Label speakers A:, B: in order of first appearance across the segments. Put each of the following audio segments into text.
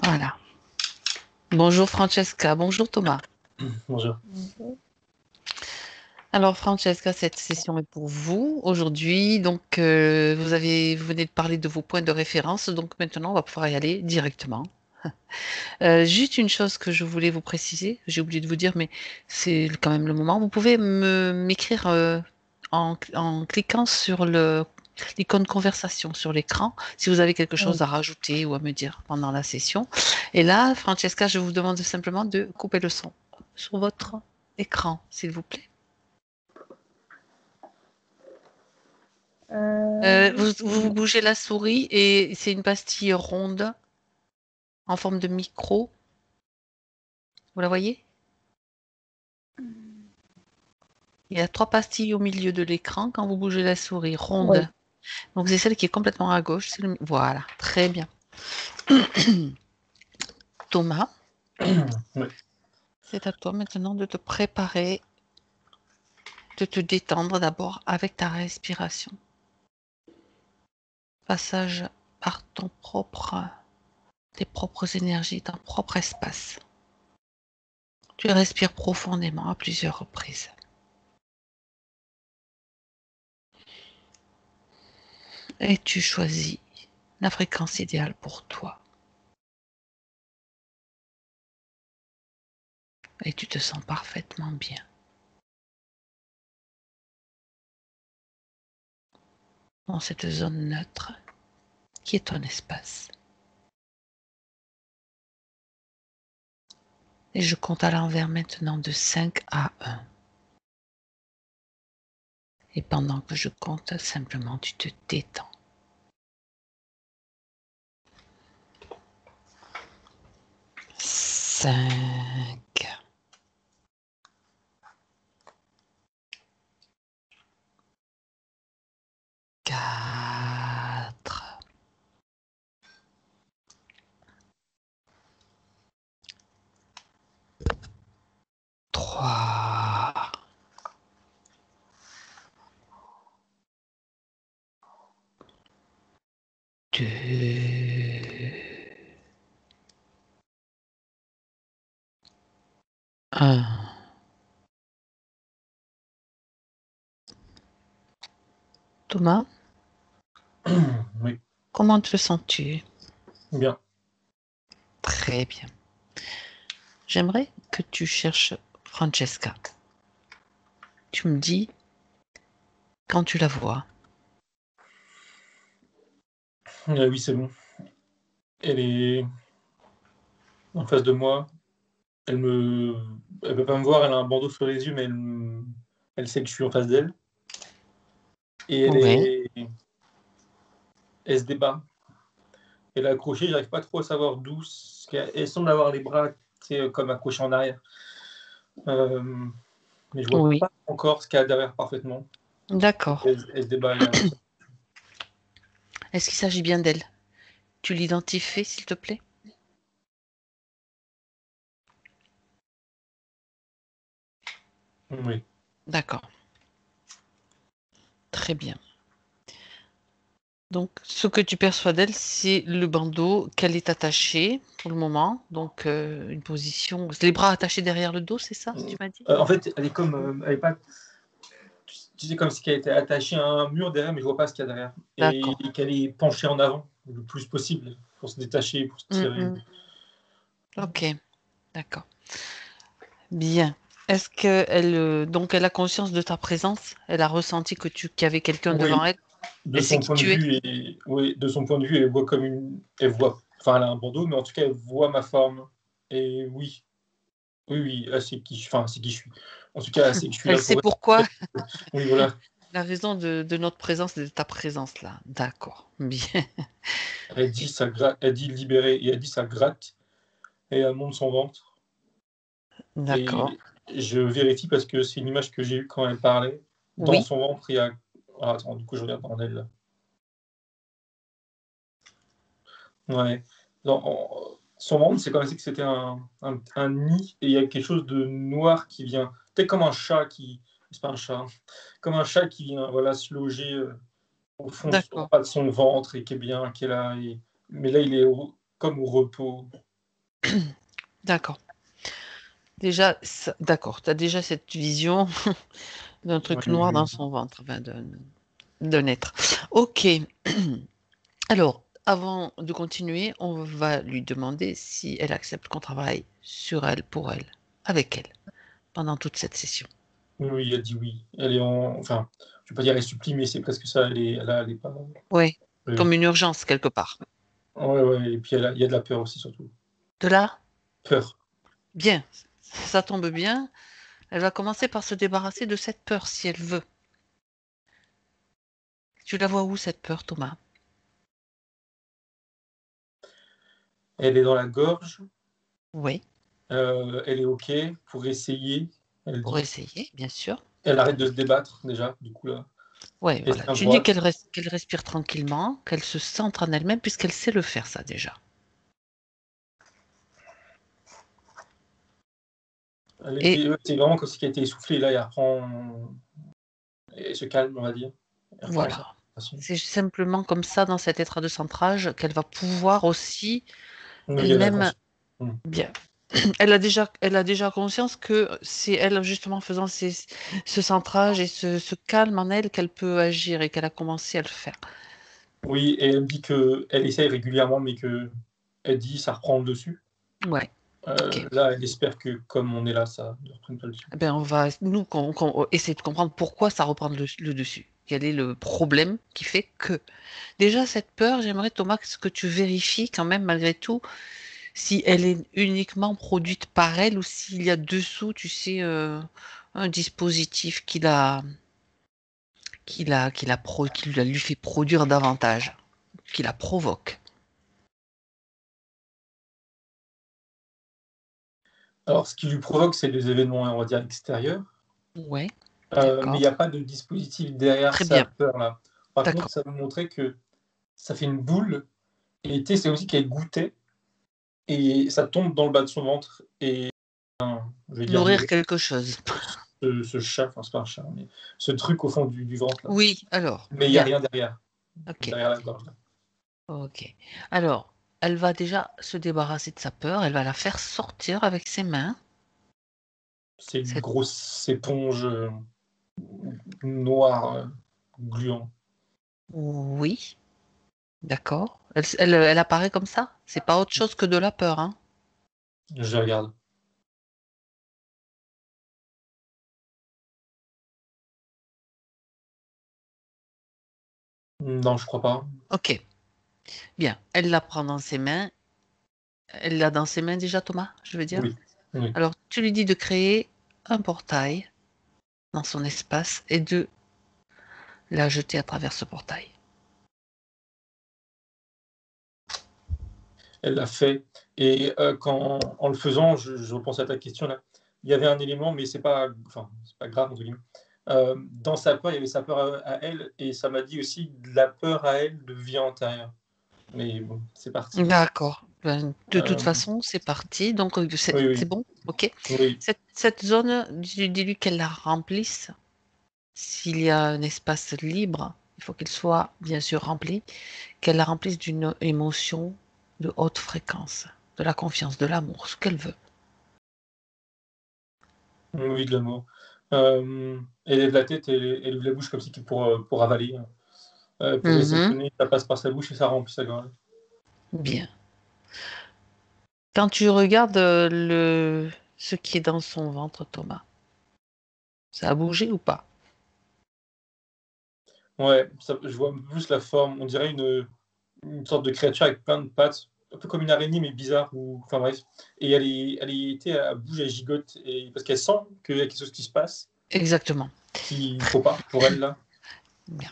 A: Voilà. Bonjour Francesca, bonjour Thomas.
B: Bonjour.
A: Alors Francesca, cette session est pour vous aujourd'hui. Donc vous venez de parler de vos points de référence, donc maintenant on va pouvoir y aller directement. Juste une chose que je voulais vous préciser, j'ai oublié de vous dire, mais c'est quand même le moment. Vous pouvez m'écrire en cliquant sur l'icône conversation sur l'écran si vous avez quelque chose
B: Oui.
A: à rajouter ou à me dire pendant la session. Et là, Francesca, je vous demande simplement de couper le son sur votre écran, s'il vous plaît.
B: Oui.
A: Vous bougez la souris et c'est une pastille ronde en forme de micro. Vous la voyez? Il y a trois pastilles au milieu de l'écran quand vous bougez la souris ronde.
B: Oui.
A: Donc c'est celle qui est complètement à gauche. Voilà, très bien. Thomas,
B: Oui.
A: c'est à toi maintenant de te préparer, de te détendre d'abord avec ta respiration. Passage par tes propres énergies, ton propre espace. Tu respires profondément à plusieurs reprises. Et tu choisis la fréquence idéale pour toi. Et tu te sens parfaitement bien. Dans cette zone neutre qui est ton espace. Et je compte à l'envers maintenant de 5 à 1. Et pendant que je compte, simplement tu te détends. 5, 4, 3, 2, 1. Thomas,
B: Oui.
A: comment te sens-tu?
B: Bien.
A: Très bien. J'aimerais que tu cherches Francesca. Tu me dis quand tu la vois.
B: Oui, c'est bon. Elle est en face de moi. Elle peut pas me voir, elle a un bandeau sur les yeux, mais elle sait que je suis en face d'elle. Et
A: Oui,
B: elle se débat. Elle est accrochée, j'arrive pas trop à savoir d'où. Elle semble avoir les bras, tu sais, comme accrochés en arrière. Euh, mais je vois
A: oui.
B: pas encore ce qu'il y a derrière parfaitement.
A: D'accord.
B: Elle se débat, elle a-
A: Est-ce qu'il s'agit bien d'elle? Tu l'identifies, s'il te plaît?
B: Oui.
A: D'accord. Très bien. Donc, ce que tu perçois d'elle, c'est le bandeau qu'elle est attachée pour le moment. Donc, une position. Les bras attachés derrière le dos, c'est ça, tu m'as dit?
B: En fait, elle est comme, elle est pas tu sais, comme si elle était attachée à un mur derrière, mais je vois pas ce qu'il y a derrière. Et
A: D'accord.
B: qu'elle est penchée en avant le plus possible pour se détacher, pour se tirer.
A: Mm. Ok, d'accord. Bien. Est-ce qu'elle donc elle a conscience de ta présence? Elle a ressenti qu'il y avait quelqu'un
B: Oui,
A: devant elle?
B: de
A: Elle sait
B: son
A: qui
B: point de
A: tu es?
B: vue, oui, de son point de vue, elle voit comme elle voit, enfin, elle a un bandeau, mais en tout cas, elle voit ma forme. Et oui, oui, oui, elle sait enfin, c'est qui je suis. En tout cas, elle sait que je suis
A: Elle
B: là
A: sait
B: pour
A: pourquoi?
B: elle. Oui, voilà.
A: La raison de notre présence et de ta présence là. D'accord. Bien.
B: Elle dit ça gratte, elle dit libérer, et elle dit ça gratte, et elle monte son ventre.
A: D'accord.
B: Et je vérifie parce que c'est une image que j'ai eue quand elle parlait. Dans
A: Oui.
B: son ventre, il y a. Ah, attends, du coup, je regarde en elle là. Ouais. Son ventre, c'est comme si c'était un nid et il y a quelque chose de noir qui vient. Peut-être comme un chat qui. C'est pas un chat. Hein. Comme un chat qui vient voilà, se loger au fond au
A: D'accord.
B: bas de son ventre et qui est bien, qui est là. Mais là, il est. comme au repos.
A: D'accord. Déjà, d'accord, tu as déjà cette vision d'un truc
B: Oui,
A: noir dans son ventre, d'un être. Ok. Alors, avant de continuer, on va lui demander si elle accepte qu'on travaille sur elle, pour elle, avec elle, pendant toute cette session.
B: oui, elle dit oui. Elle est en, enfin, je vais pas dire elle supplie, mais c'est presque ça. Elle est pas.
A: Oui,
B: Oui.
A: comme une urgence quelque part.
B: Ouais, ouais. Et puis il y a de la peur aussi surtout.
A: De là,
B: Peur.
A: bien, ça tombe bien. Elle va commencer par se débarrasser de cette peur si elle veut. Tu la vois où cette peur, Thomas?
B: Elle est dans la gorge.
A: Oui,
B: Elle est ok pour essayer. Elle
A: pour
B: dit.
A: essayer, bien sûr.
B: Elle arrête de se débattre déjà. Du coup là,
A: Oui,
B: elle se
A: voilà.
B: tient
A: Tu dis
B: droite.
A: qu'elle respire tranquillement, qu'elle se centre en elle-même, puisqu'elle sait le faire, ça déjà. Et
B: C'est vraiment comme si elle était essoufflée. Là, elle reprend. Elle se calme, on va dire. Elle reprend sa
A: voilà.
B: respiration.
A: C'est simplement comme ça, dans cet état de centrage, qu'elle va pouvoir aussi
B: Oui, elle a
A: elle-même
B: conscience. Hmm.
A: bien. Elle a déjà conscience que c'est elle, justement, faisant ce centrage et ce calme en elle, qu'elle peut agir et qu'elle a commencé à le faire.
B: Oui, et elle me dit qu'elle essaye régulièrement, mais que elle dit ça reprend le dessus.
A: Ouais, ok.
B: Là, elle espère que comme on est là, ça ne reprenne pas le dessus.
A: Eh ben, on va, nous, essayer de comprendre pourquoi ça reprend le dessus. Quel est le problème qui fait que. Déjà, cette peur, j'aimerais, Thomas, que tu vérifies quand même, malgré tout, si elle est uniquement produite par elle ou s'il y a dessous, tu sais, un dispositif qui la lui fait produire davantage, qui la provoque.
B: Alors, ce qui lui provoque, c'est des événements, on va dire, extérieurs,
A: Ouais,
B: mais il
A: d'accord.
B: n'y a pas de dispositif derrière
A: Très
B: sa
A: bien,
B: peur-là. Par contre,
A: d'accord.
B: ça veut montrer que ça fait une boule, et tu sais, c'est aussi qu'elle goûtait, et ça tombe dans le bas de son ventre, et je vais dire
A: Nourrir quelque chose.
B: ce chat, enfin, c'est pas un chat, mais ce truc au fond du ventre, là.
A: Oui, alors,
B: Mais il n'y a
A: bien.
B: rien derrière,
A: Ok,
B: derrière la gorge, là.
A: ok. Alors, elle va déjà se débarrasser de sa peur, elle va la faire sortir avec ses mains.
B: C'est une
A: Cette-
B: grosse éponge noire, gluant.
A: Oui, d'accord. Elle apparaît comme ça? C'est pas autre chose que de la peur, hein?
B: Je regarde. Non, je crois pas.
A: Ok, bien. Elle la prend dans ses mains. Elle l'a dans ses mains déjà, Thomas, je veux dire.
B: Oui, oui.
A: Alors, tu lui dis de créer un portail dans son espace et de la jeter à travers ce portail.
B: Elle l'a fait. Et en le faisant, je repense à ta question là. Il y avait un élément, mais enfin, c'est pas grave entre guillemets. Dans sa peur, il y avait sa peur à elle, et ça m'a dit aussi de la peur à elle de vie antérieure. Mais bon, c'est parti.
A: D'accord. Ben, de toute
B: Euh,
A: façon, c'est parti. Donc,
B: oui,
A: c'est
B: oui,
A: bon. OK.
B: oui.
A: Cette zone, dis-lui qu'elle la remplisse. S'il y a un espace libre, il faut qu'il soit bien sûr rempli, qu'elle la remplisse d'une émotion de haute fréquence, de la confiance, de l'amour, ce qu'elle veut.
B: Oui, de l'amour. Elle lève la tête et elle ouvre la bouche comme si pour avaler, pour
A: Mhm.
B: réceptionner, ça passe par sa bouche et ça remplit sa gorge.
A: Bien. Quand tu regardes ce qui est dans son ventre, Thomas, ça a bougé ou pas?
B: Ouais, je vois plus la forme, on dirait une sorte de créature avec plein de pattes, un peu comme une araignée, mais bizarre, enfin bref. Et elle bouge, elle gigote, parce qu'elle sent qu'il y a quelque chose qui se passe,
A: Exactement.
B: qu'il ne faut pas pour elle là.
A: Bien.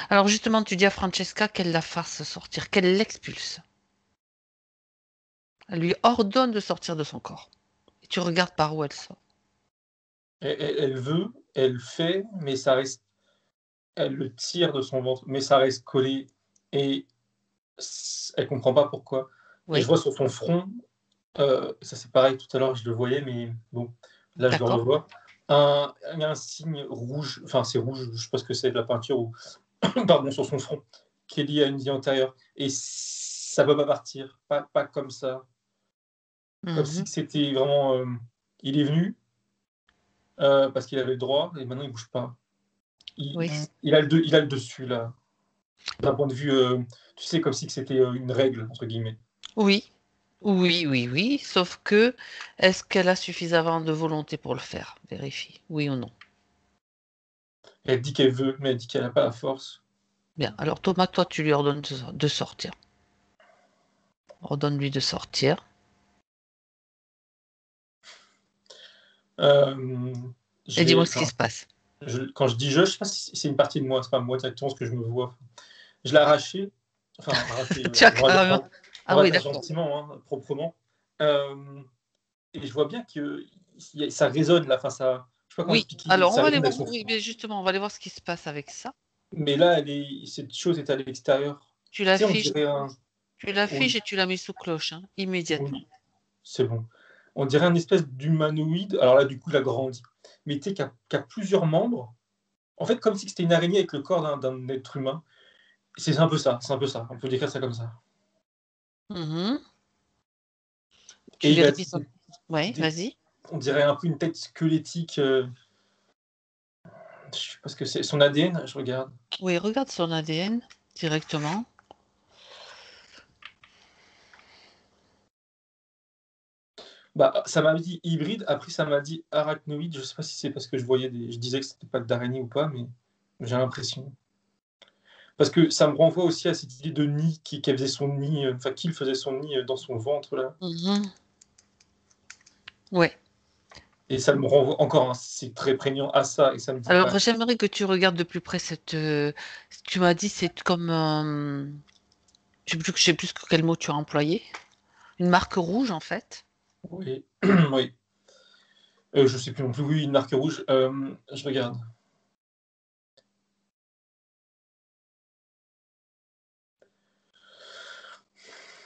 A: Alors justement, tu dis à Francesca qu'elle la fasse sortir, qu'elle l'expulse. Elle lui ordonne de sortir de son corps. Et tu regardes par où elle sort.
B: Elle veut, elle fait, mais ça reste, elle le tire de son ventre, mais ça reste collé, et elle comprend pas pourquoi. Et je
A: Oui,
B: vois sur son front, ça c'est pareil, tout à l'heure je le voyais, mais bon, là je le
A: d'accord.
B: revois, il y a un signe rouge, enfin c'est rouge, je sais pas ce que c'est, de la peinture, ou pardon, sur son front, qui est lié à une vie antérieure. Et ça peut pas partir, pas comme ça. Comme si
A: Mhm.
B: c'était vraiment, il est venu, parce qu'il avait le droit et maintenant il bouge pas. Il
A: Oui.
B: il a le dessus là, d'un point de vue, tu sais, comme si que c'était, «une règle» entre guillemets.
A: Oui. Oui, oui, oui. Sauf que, est-ce qu'elle a suffisamment de volonté pour le faire? Vérifie. Oui ou non?
B: Elle dit qu'elle veut, mais elle dit qu'elle a pas la force.
A: Bien. Alors Thomas, toi, tu lui ordonnes de sortir. Ordonne-lui de sortir.
B: Je
A: Et dis-moi
B: l'ai
A: ce qui
B: enfin,
A: se passe.
B: quand je dis «je», je sais pas si c'est une partie de moi, c'est pas moi directement, ce que je me vois. Je l'ai arraché, enfin arraché,
A: Tu as
B: on va dire
A: carrément.
B: on
A: Ah
B: va
A: oui,
B: dire
A: d'accord.
B: gentiment, hein, proprement. Hem Et je vois bien que ça résonne là, enfin ça je sais pas comment
A: Oui.
B: expliquer,
A: Alors, on
B: ça
A: va aller
B: résonne
A: voir.
B: avec son
A: Oui,
B: front.
A: mais justement, on va aller voir ce qui se passe avec ça.
B: Mais là, cette chose est à l'extérieur.
A: Tu
B: Tu sais, on
A: l'affiches,
B: dirait un
A: tu l'affiches
B: oui,
A: et tu la mets sous cloche, hein, immédiatement.
B: oui, c'est bon. On dirait un espèce d'humanoïde, alors là, du coup, il a grandi, mais tu sais, qui a plusieurs membres. En fait, comme si c'était une araignée avec le corps d'un être humain. C'est un peu ça, c'est un peu ça. On peut décrire ça comme ça.
A: Mhm.
B: Et
A: Tu
B: il a
A: vérifies son. Ouais,
B: des
A: vas-y.
B: on dirait un peu une tête squelettique, je sais pas ce que c'est. Son ADN, je regarde.
A: Oui, regarde son ADN directement.
B: Bah, ça m'a dit hybride, après ça m'a dit arachnoïde. Je sais pas si c'est parce que je disais que c'était pas d'araignée ou pas, mais j'ai l'impression. Parce que ça me renvoie aussi à cette idée de nid, qu'elle faisait son nid, enfin qu'il faisait son nid, dans son ventre là.
A: Mhm. Ouais.
B: Et ça me renvoie encore, hein, c'est très prégnant à ça, et ça me dit
A: Alors,
B: ah,
A: j'aimerais que tu regardes de plus près cette. Tu m'as dit, c'est comme. Je sais plus quel mot tu as employé. Une marque rouge, en fait.
B: oui, oui. Je sais plus non plus, oui, une marque rouge. Je regarde.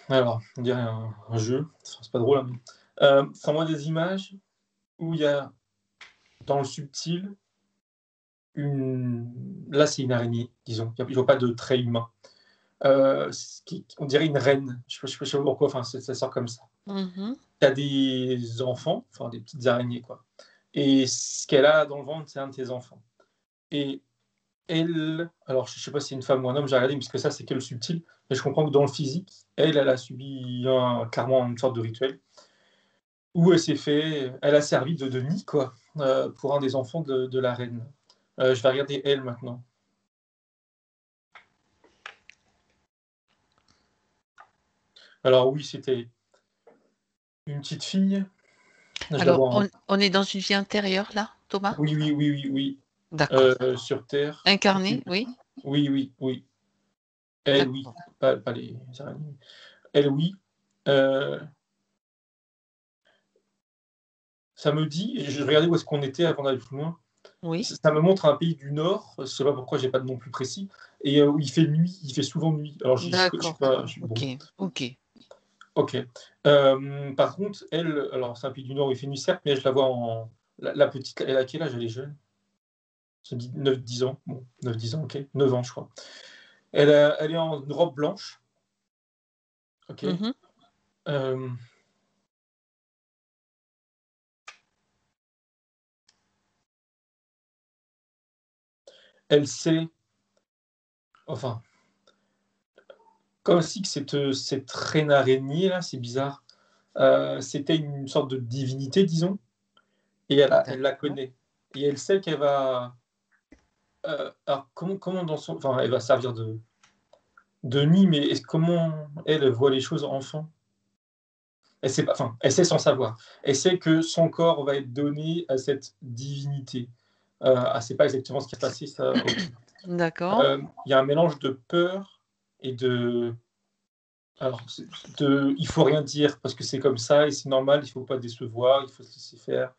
B: Alors, on dirait un jeu, c'est pas drôle, hein, mais ça envoie des images où il y a dans le subtil une là c'est une araignée, disons. Il y a pas de trait humain. Ce qui on dirait une reine, je sais pas pourquoi, enfin ça sort comme ça.
A: Mhm.
B: Tu as des enfants, enfin des petites araignées quoi, et ce qu'elle a dans le ventre, c'est un de tes enfants, et elle alors je sais pas si c'est une femme ou un homme, j'ai regardé parce que ça c'est que le subtil, mais je comprends que dans le physique, elle a subi clairement une sorte de rituel où elle a servi de nid quoi, pour un des enfants de la reine. Je vais regarder elle maintenant. Alors oui, c'était une petite fille, je la
A: Alors,
B: vois en
A: on est dans une vie intérieure, là, Thomas?
B: oui, oui, oui, oui, oui,
A: D'accord.
B: sur terre.
A: Incarné, oui.
B: Oui, oui, oui. Elle, oui,
A: D'accord.
B: pas les araignées. Elle, oui. Heu, Ça me dit je regardais où est-ce qu'on était avant d'aller plus loin.
A: Oui.
B: Ça me montre un pays du Nord, je sais pas pourquoi j'ai pas de nom plus précis et où il fait nuit, il fait souvent nuit. Alors je suis
A: D'accord.
B: pas bon,
A: OK. OK.
B: OK. Par contre, elle, alors c'est un pays du Nord où il fait nuit certes, mais je la vois en la petite, elle a quel âge? Elle est jeune? Ça dit 9-10 ans. Bon, 9-10 ans, OK. 9 ans, je crois. Elle est en robe blanche, OK.
A: Mhm.
B: Hem, Elle sait enfin, comme si que cette reine araignée là, c'est bizarre, c'était une sorte de divinité, disons, et elle la
A: D'accord.
B: connaît et elle sait qu'elle va, alors comment dans son enfin, elle va servir de nid, mais comment elle voit les choses enfant? Elle sait pas, enfin, elle sait sans savoir. Elle sait que son corps va être donné à cette divinité. Elle sait pas exactement ce qui s'est passé, ça, OK.
A: D'accord.
B: Il y a un mélange de peur et de alors il faut rien dire parce que c'est comme ça et c'est normal, il faut pas décevoir, il faut se laisser faire.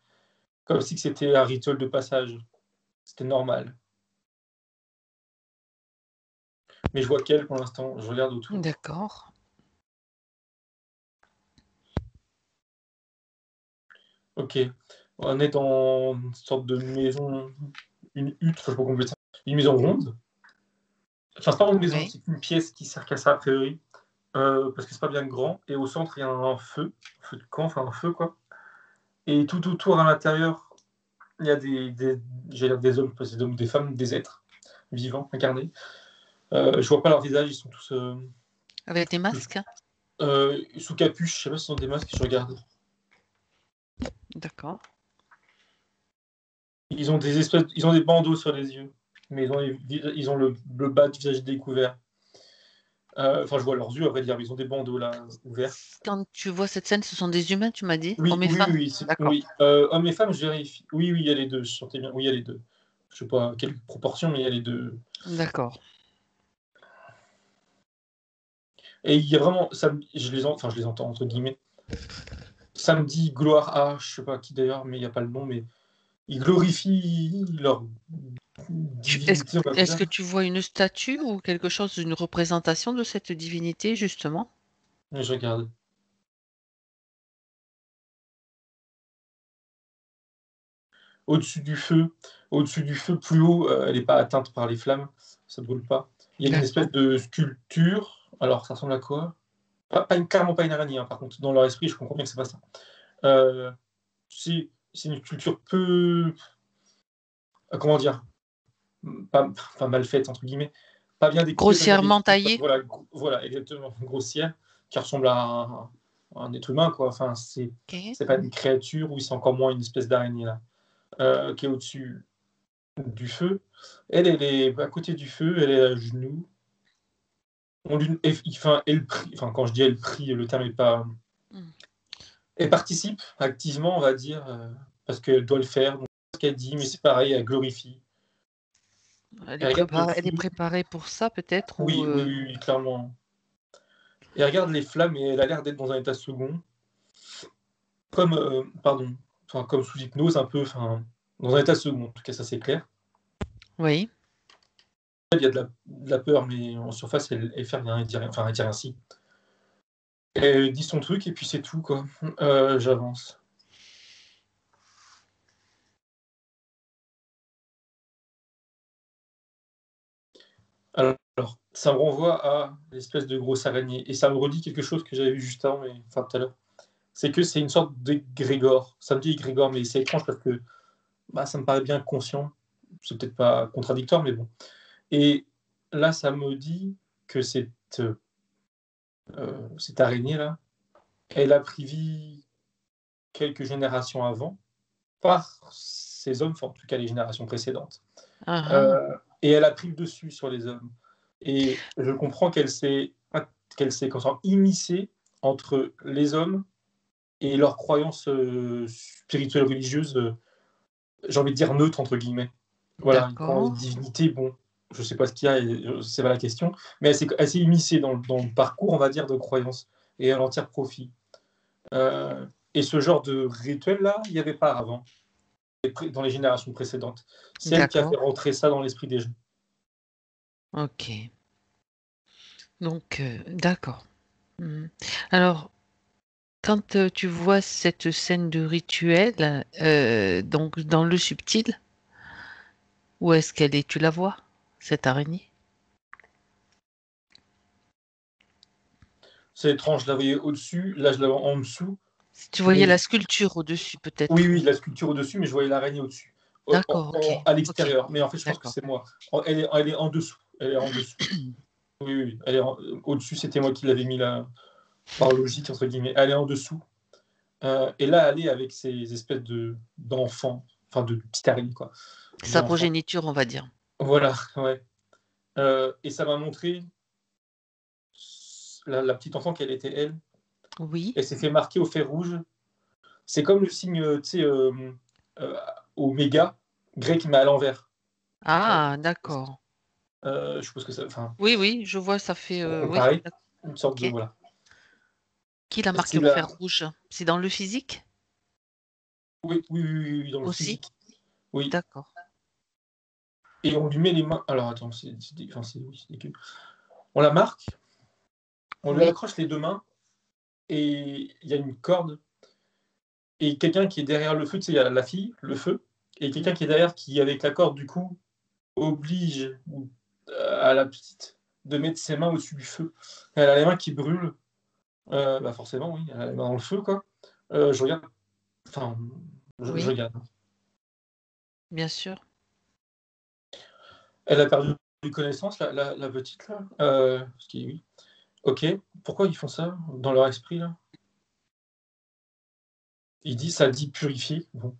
B: Comme si que c'était un rituel de passage. C'était normal. Mais je vois qu'elle pour l'instant, je regarde autour.
A: D'accord.
B: OK. On est dans une sorte de maison, une hutte, enfin, je sais pas comment on appelle ça, une maison ronde. Enfin, c'est pas une maison,
A: Oui.
B: c'est une pièce qui sert qu'à ça a priori. parce que c'est pas bien grand. Et au centre, il y a un feu de camp, enfin un feu, quoi. Et tout autour, à l'intérieur, il y a j'allais dire des hommes, pas des hommes, des femmes, des êtres vivants, incarnés. Je vois pas leur visage, ils sont tous
A: Avec des masques?
B: sous capuche. Je sais pas si ce sont des masques, je regarde.
A: D'accord.
B: Ils ont des bandeaux sur les yeux, mais ils ont le bas du visage découvert. Enfin, je vois leurs yeux, à vrai dire, mais ils ont des bandeaux là ouverts.
A: Quand tu vois cette scène, ce sont des humains, tu m'as dit?
B: Oui,
A: Hommes et
B: oui,
A: femmes?
B: oui,
A: D'accord.
B: oui. Hommes et femmes, je vérifie. Oui, oui, il y a les deux. Je sentais bien. Oui, il y a les deux. Je sais pas quelle proportion, mais il y a les deux.
A: D'accord.
B: Et il y a vraiment, enfin, je les entends entre guillemets. Samedi, gloire à, je sais pas qui d'ailleurs, mais il n'y a pas le nom, mais ils glorifient leur
A: Est-ce
B: divinité, on va
A: est-ce
B: dire.
A: que tu vois une statue ou quelque chose, une représentation de cette divinité, justement?
B: Et je regarde. Au-dessus du feu, au-dessus du feu, plus haut, elle n'est pas atteinte par les flammes, ça ne brûle pas. Il y a une
A: D'accord.
B: espèce de sculpture. Alors, ça ressemble à quoi? Carrément pas une araignée, hein, par contre. Dans leur esprit, je comprends bien que c'est pas ça. Euh, c'est une sculpture peu, comment dire, pas mal faite, entre guillemets, pas bien découpée, pas bien
A: Grossièrement
B: dessinée.
A: taillée?
B: Voilà, voilà, exactement, grossière, qui ressemble à un être humain, quoi. Enfin,
A: OK.
B: c'est pas une créature, ou c'est encore moins une espèce d'araignée, là, qui est au-dessus du feu. Elle est à côté du feu, elle est à genoux. Elle prie, enfin, quand je dis elle prie, le terme est pas.
A: Mmh.
B: Elle participe activement, on va dire, parce qu'elle doit le faire. Donc, ce qu'elle dit, mais c'est pareil, elle glorifie. Elle regarde le
A: Elle est
B: feu.
A: préparée pour ça peut-être ou,
B: Oui, oui, oui, oui, clairement. Et elle regarde les flammes et elle a l'air d'être dans un état second, comme, pardon, enfin, comme sous hypnose un peu, enfin, dans un état second, en tout cas, ça c'est clair.
A: Oui,
B: Il y a de la peur, mais en surface, elle fait rien, elle dit rien, enfin, elle dit rien si. Elle dit son truc et puis c'est tout, quoi. J'avance. Alors, ça me renvoie à l'espèce de grosse araignée et ça me redit quelque chose que j'avais vu juste avant, mais enfin tout à l'heure. C'est que c'est une sorte d'égrégore. Ça me dit égrégore, mais c'est étrange parce que bah, ça me paraît bien conscient. C'est peut-être pas contradictoire, mais bon. Et là, ça me dit que cette araignée-là, elle a pris vie quelques générations avant par ces hommes, enfin en tout cas les générations précédentes.
A: ah ah,
B: Euh, et elle a pris le dessus sur les hommes. Et je comprends qu'elle s'est immiscée entre les hommes et leurs croyances spirituelles, religieuses, j'ai envie de dire neutres, entre guillemets. Voilà, quand les
A: d'accord,
B: divinités, bon, je sais pas ce qu'il y a, c'est pas la question, mais elle s'est immiscée dans le parcours, on va dire, de croyances, et elle en tire profit. Et ce genre de rituel-là, il n'y avait pas avant, dans les générations précédentes. C'est elle qui a fait
A: d'accord,
B: rentrer ça dans l'esprit des gens.
A: OK. Donc d'accord. Mmh. Alors, quand, tu vois cette scène de rituel, donc dans le subtil, où est-ce qu'elle est? Tu la vois, cette araignée?
B: C'est étrange, je la voyais au-dessus, là je la vois en dessous.
A: Si tu voyais
B: Mais
A: la sculpture au-dessus
B: oui,
A: peut-être?
B: oui, la sculpture au-dessus, mais je voyais l'araignée au-dessus,
A: D'accord, OK,
B: à
A: OK,
B: l'extérieur. Mais en fait, je pense que
A: d'accord.
B: c'est moi. Elle est en dessous. Elle est en dessous. Oui, oui, elle est au-dessus, c'était moi qui l'avais mis là, par logique, entre guillemets. Elle est en dessous. Et là, elle est avec ces espèces d'enfants, enfin de petites araignées, quoi. Je dis
A: Sa
B: enfants.
A: progéniture, on va dire.
B: Voilà, ouais. Et ça m'a montré la petite enfant qu'elle était, elle.
A: Oui.
B: Elle s'est fait marquer au fer rouge. C'est comme le signe, tu sais, euh, oméga, grec, mais à l'envers. Euh,
A: Ah, d'accord.
B: je suppose que ça. Enfin,
A: Oui, oui, je vois, ça fait, oui,
B: pareil, une sorte de.
A: OK.
B: Voilà.
A: Qui l'a marqué
B: C'est
A: au
B: la.
A: fer rouge? C'est dans le physique
B: Oui, oui, oui, oui, oui, dans le
A: aussi?
B: physique. Oui.
A: D'accord.
B: Et on lui met les mains. Alors attends, enfin, oui, c'est dégueu. On la marque, on lui
A: Oui.
B: accroche les deux mains et il y a une corde. Et quelqu'un qui est derrière le feu, tu sais, il y a la fille, le feu, et quelqu'un qui est derrière qui, avec la corde, du coup, oblige à la petite. de mettre ses mains au-dessus du feu. Elle a les mains qui brûlent. Bah forcément, oui, elle a les mains dans le feu, quoi. Je regarde. Enfin, je
A: Oui,
B: regarde.
A: bien sûr.
B: Elle a perdu connaissance, la petite, là. Oui. Ok. Pourquoi ils font ça dans leur esprit, là? Ça dit purifier. Bon.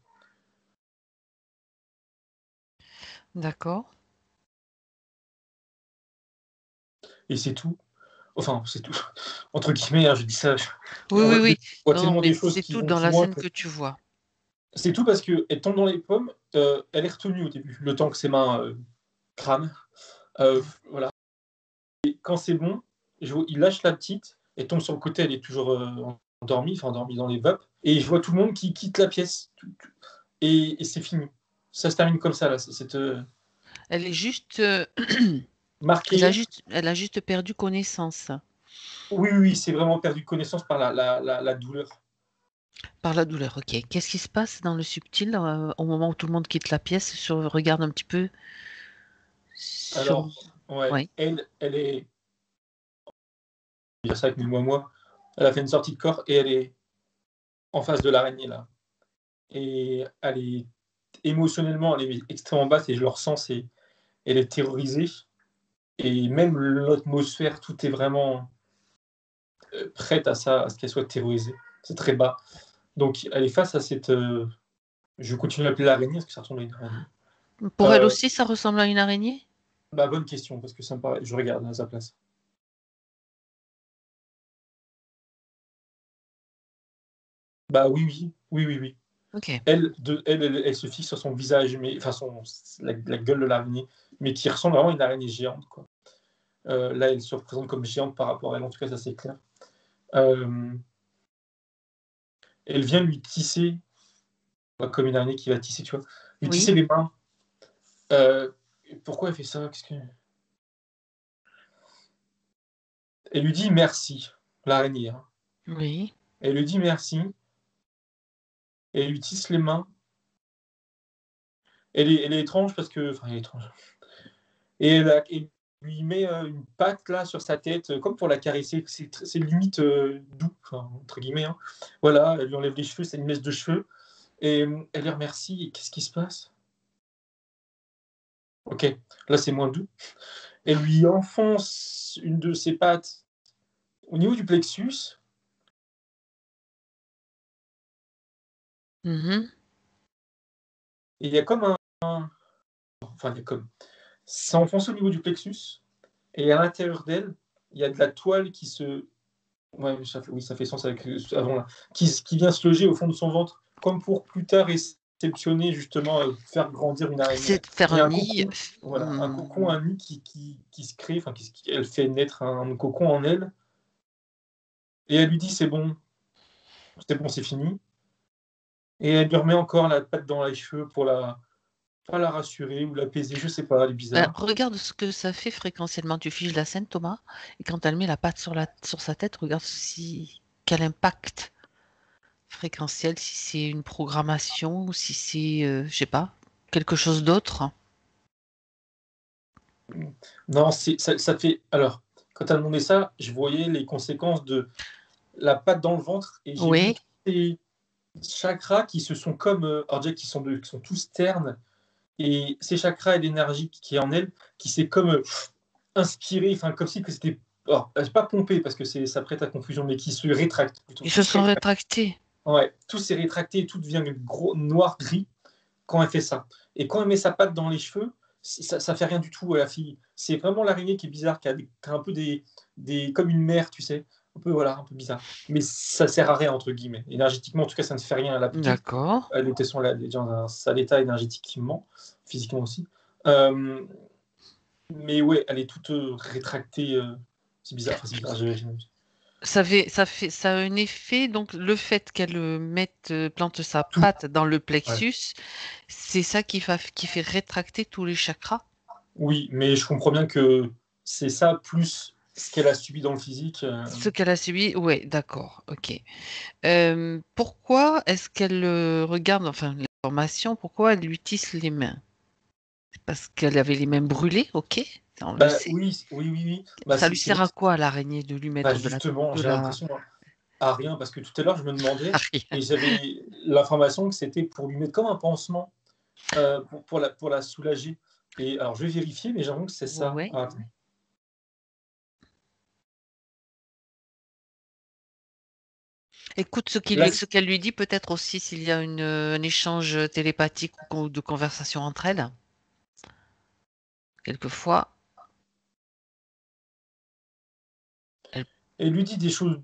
A: D'accord.
B: Et c'est tout. Enfin, c'est tout. Entre guillemets, hein, je dis ça.
A: Oui, oui, oui.
B: On voit
A: Non, non,
B: tellement
A: mais
B: des choses
A: c'est
B: qui
A: tout
B: vont
A: dans
B: plus
A: la
B: loin
A: scène
B: que.
A: que tu vois.
B: C'est tout parce qu'elle tombe dans les pommes, elle est retenue au début, le temps que ses mains crament. Voilà. Et quand c'est bon, il lâche la petite, elle tombe sur le côté, elle est toujours endormie, enfin endormie dans les vapes. Et je vois tout le monde qui quitte la pièce. Et c'est fini. Ça se termine comme ça, là.
A: Elle est juste,
B: Marqué.
A: elle a juste perdu connaissance
B: Oui, oui, oui, c'est vraiment perdu connaissance par la douleur.
A: par la douleur. Ok. Qu'est-ce qui se passe dans le subtil au moment où tout le monde quitte la pièce, regarde un petit peu sur.
B: Alors, ouais,
A: Oui.
B: elle est. Je vais dire ça avec mes moi. Elle a fait une sortie de corps et elle est en face de l'araignée, là. Et elle est émotionnellement, elle est extrêmement basse et je le ressens, elle est terrorisée. Et même l'atmosphère, tout est vraiment prête à ça, à ce qu'elle soit terrorisée. C'est très bas. Donc elle est face à cette. Je continue à l'appeler l'araignée parce que ça ressemble à une araignée.
A: Pour elle
B: Euh,
A: aussi, ça ressemble à une araignée?
B: Bah, bonne question parce que ça me paraît. Je regarde à sa place. Bah oui, oui, oui, oui, oui.
A: Ok.
B: Elle se fixe sur son visage, mais enfin la gueule de l'araignée, mais qui ressemble vraiment à une araignée géante, quoi. Là, elle se représente comme géante par rapport à elle, en tout cas, ça c'est clair. Euh, Elle vient lui tisser, comme une araignée qui va tisser, tu vois, lui
A: Oui.
B: tisser les mains. Euh, Pourquoi elle fait ça? Elle lui dit merci, l'araignée, hein.
A: Oui.
B: Elle lui dit merci, et elle lui tisse les mains. Elle est étrange parce que. Enfin, elle est étrange. Et lui met une patte là sur sa tête, comme pour la caresser. C'est limite doux, enfin, entre guillemets, hein. Voilà, elle lui enlève les cheveux, c'est une mèche de cheveux. Et elle lui remercie. Et qu'est-ce qui se passe? Ok, là c'est moins doux. Elle lui enfonce une de ses pattes au niveau du plexus.
A: Mhm.
B: Et il y a comme enfin, il y a comme. Ça enfonce au niveau du plexus. Et à l'intérieur d'elle, il y a de la toile qui se. Ouais, oui, ça fait sens avec avant là. Qui vient se loger au fond de son ventre, comme pour plus tard réceptionner, justement, faire grandir une araignée.
A: C'est de faire
B: Il y
A: un
B: a un
A: nid.
B: cocon, voilà, un cocon,
A: Hmm.
B: un nid qui se crée, enfin, elle fait naître un cocon en elle. Et elle lui dit c'est bon, c'est fini. Et elle lui remet encore la patte dans les cheveux pour pas la rassurer ou l'apaiser, je sais pas, elle est bizarre.
A: Regarde ce que ça fait fréquentiellement. Tu figes la scène, Thomas, et quand elle met la patte sur sa tête, regarde quel impact fréquentiel, si c'est une programmation ou si c'est, je sais pas, quelque chose d'autre.
B: Non, ça fait. Alors, quand elle a demandé ça, je voyais les conséquences de la patte dans le ventre et j'ai vu
A: Oui.
B: tous ces chakras qui se sont comme. Alors, déjà, qui sont tous ternes et ces chakras et l'énergie qui est en elle qui s'est comme inspiré, enfin, comme si que c'était. Alors, pas pompé parce que ça prête à confusion, mais qui se rétracte plutôt.
A: Ils
B: Tout
A: se
B: se
A: sont
B: rétracte.
A: rétractés.
B: Ouais, tout s'est rétracté et tout devient gros, noir, gris quand elle fait ça. Et quand elle met sa patte dans les cheveux, ça fait rien du tout à la fille. C'est vraiment l'araignée qui est bizarre, qui a un peu comme une mère, tu sais, un peu voilà, un peu bizarre. Mais ça sert à rien entre guillemets. Énergétiquement, en tout cas, ça ne fait rien à la petite.
A: D'accord.
B: Elle était déjà dans un sale état énergétiquement, physiquement aussi. Euh, mais ouais, elle est toute rétractée. C'est bizarre. Enfin, c'est bizarre.
A: Ça a un effet, donc le fait qu'elle plante sa
B: Tout.
A: patte dans le
B: Ouais.
A: plexus, c'est ça qui fait rétracter tous les chakras.
B: Oui, mais je comprends bien que c'est ça plus ce qu'elle a subi dans le physique.
A: Ce qu'elle a subi, ouais, d'accord, ok. Pourquoi est-ce qu'elle regarde, enfin, l'information, pourquoi elle lui tisse les mains? Parce qu'elle avait les mains brûlées, ok, ça on le
B: Bah
A: sait.
B: oui, oui, oui, oui. Bah,
A: Ça lui
B: c'est vrai
A: sert
B: que
A: à quoi, l'araignée, de lui
B: bah,
A: mettre
B: justement,
A: de
B: j'ai
A: la...
B: l'impression à rien, parce que tout à l'heure, je me
A: à
B: demandais,
A: rien.
B: et j'avais l'information que c'était pour lui mettre comme un pansement, pour la soulager. Et alors, je vais vérifier, mais j'ai l'impression que c'est ça.
A: Ouais.
B: Ah, attends.
A: Écoute
B: Là,
A: ce qu'elle lui dit, peut-être aussi s'il y a un échange télépathique ou de conversation entre elles. Quelquefois, elle
B: elle lui dit des choses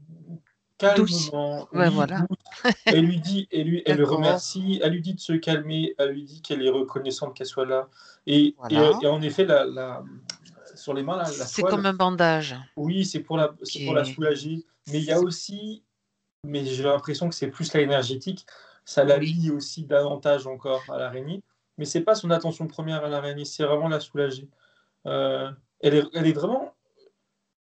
A: douce.
B: calmement,
A: Ouais,
B: oui,
A: voilà.
B: douce. Elle lui dit, elle le
A: D'accord.
B: remercie, elle lui dit de se calmer, elle lui dit qu'elle est reconnaissante qu'elle soit là.
A: Voilà.
B: Et en effet, sur les mains, là, la
A: C'est comme
B: toile,
A: un bandage.
B: oui, c'est pour la
A: Ok.
B: soulager. Mais il y a aussi, mais j'ai l'impression que c'est plus la énergétique, ça la
A: Oui.
B: lie aussi davantage encore à l'araignée. Mais c'est pas son attention première à l'araignée, c'est vraiment la soulager. Euh, elle est vraiment,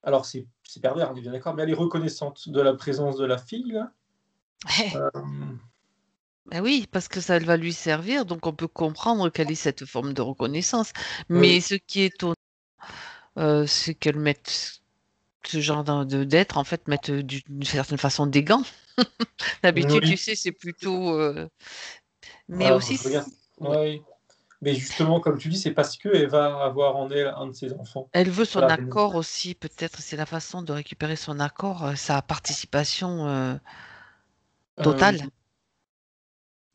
B: alors c'est pervers, on est bien d'accord, mais elle est reconnaissante de la présence de la fille là. Euh,
A: Ben oui, parce que ça va lui servir, donc on peut comprendre quelle est cette forme de reconnaissance. Mais
B: oui,
A: ce qui est étonnant, c'est qu'elle mette ce genre d'être, en fait, mettre d'une certaine façon des gants. D'habitude, tu
B: oui.
A: sais, c'est plutôt... Mais
B: Alors
A: aussi,
B: je regarde,
A: ouais,
B: oui. Mais justement, comme tu dis, c'est parce qu'elle va avoir en elle un de ses enfants,
A: elle veut son
B: l'araignée.
A: accord aussi, peut-être c'est la façon de récupérer son accord, sa participation
B: Euh,
A: totale.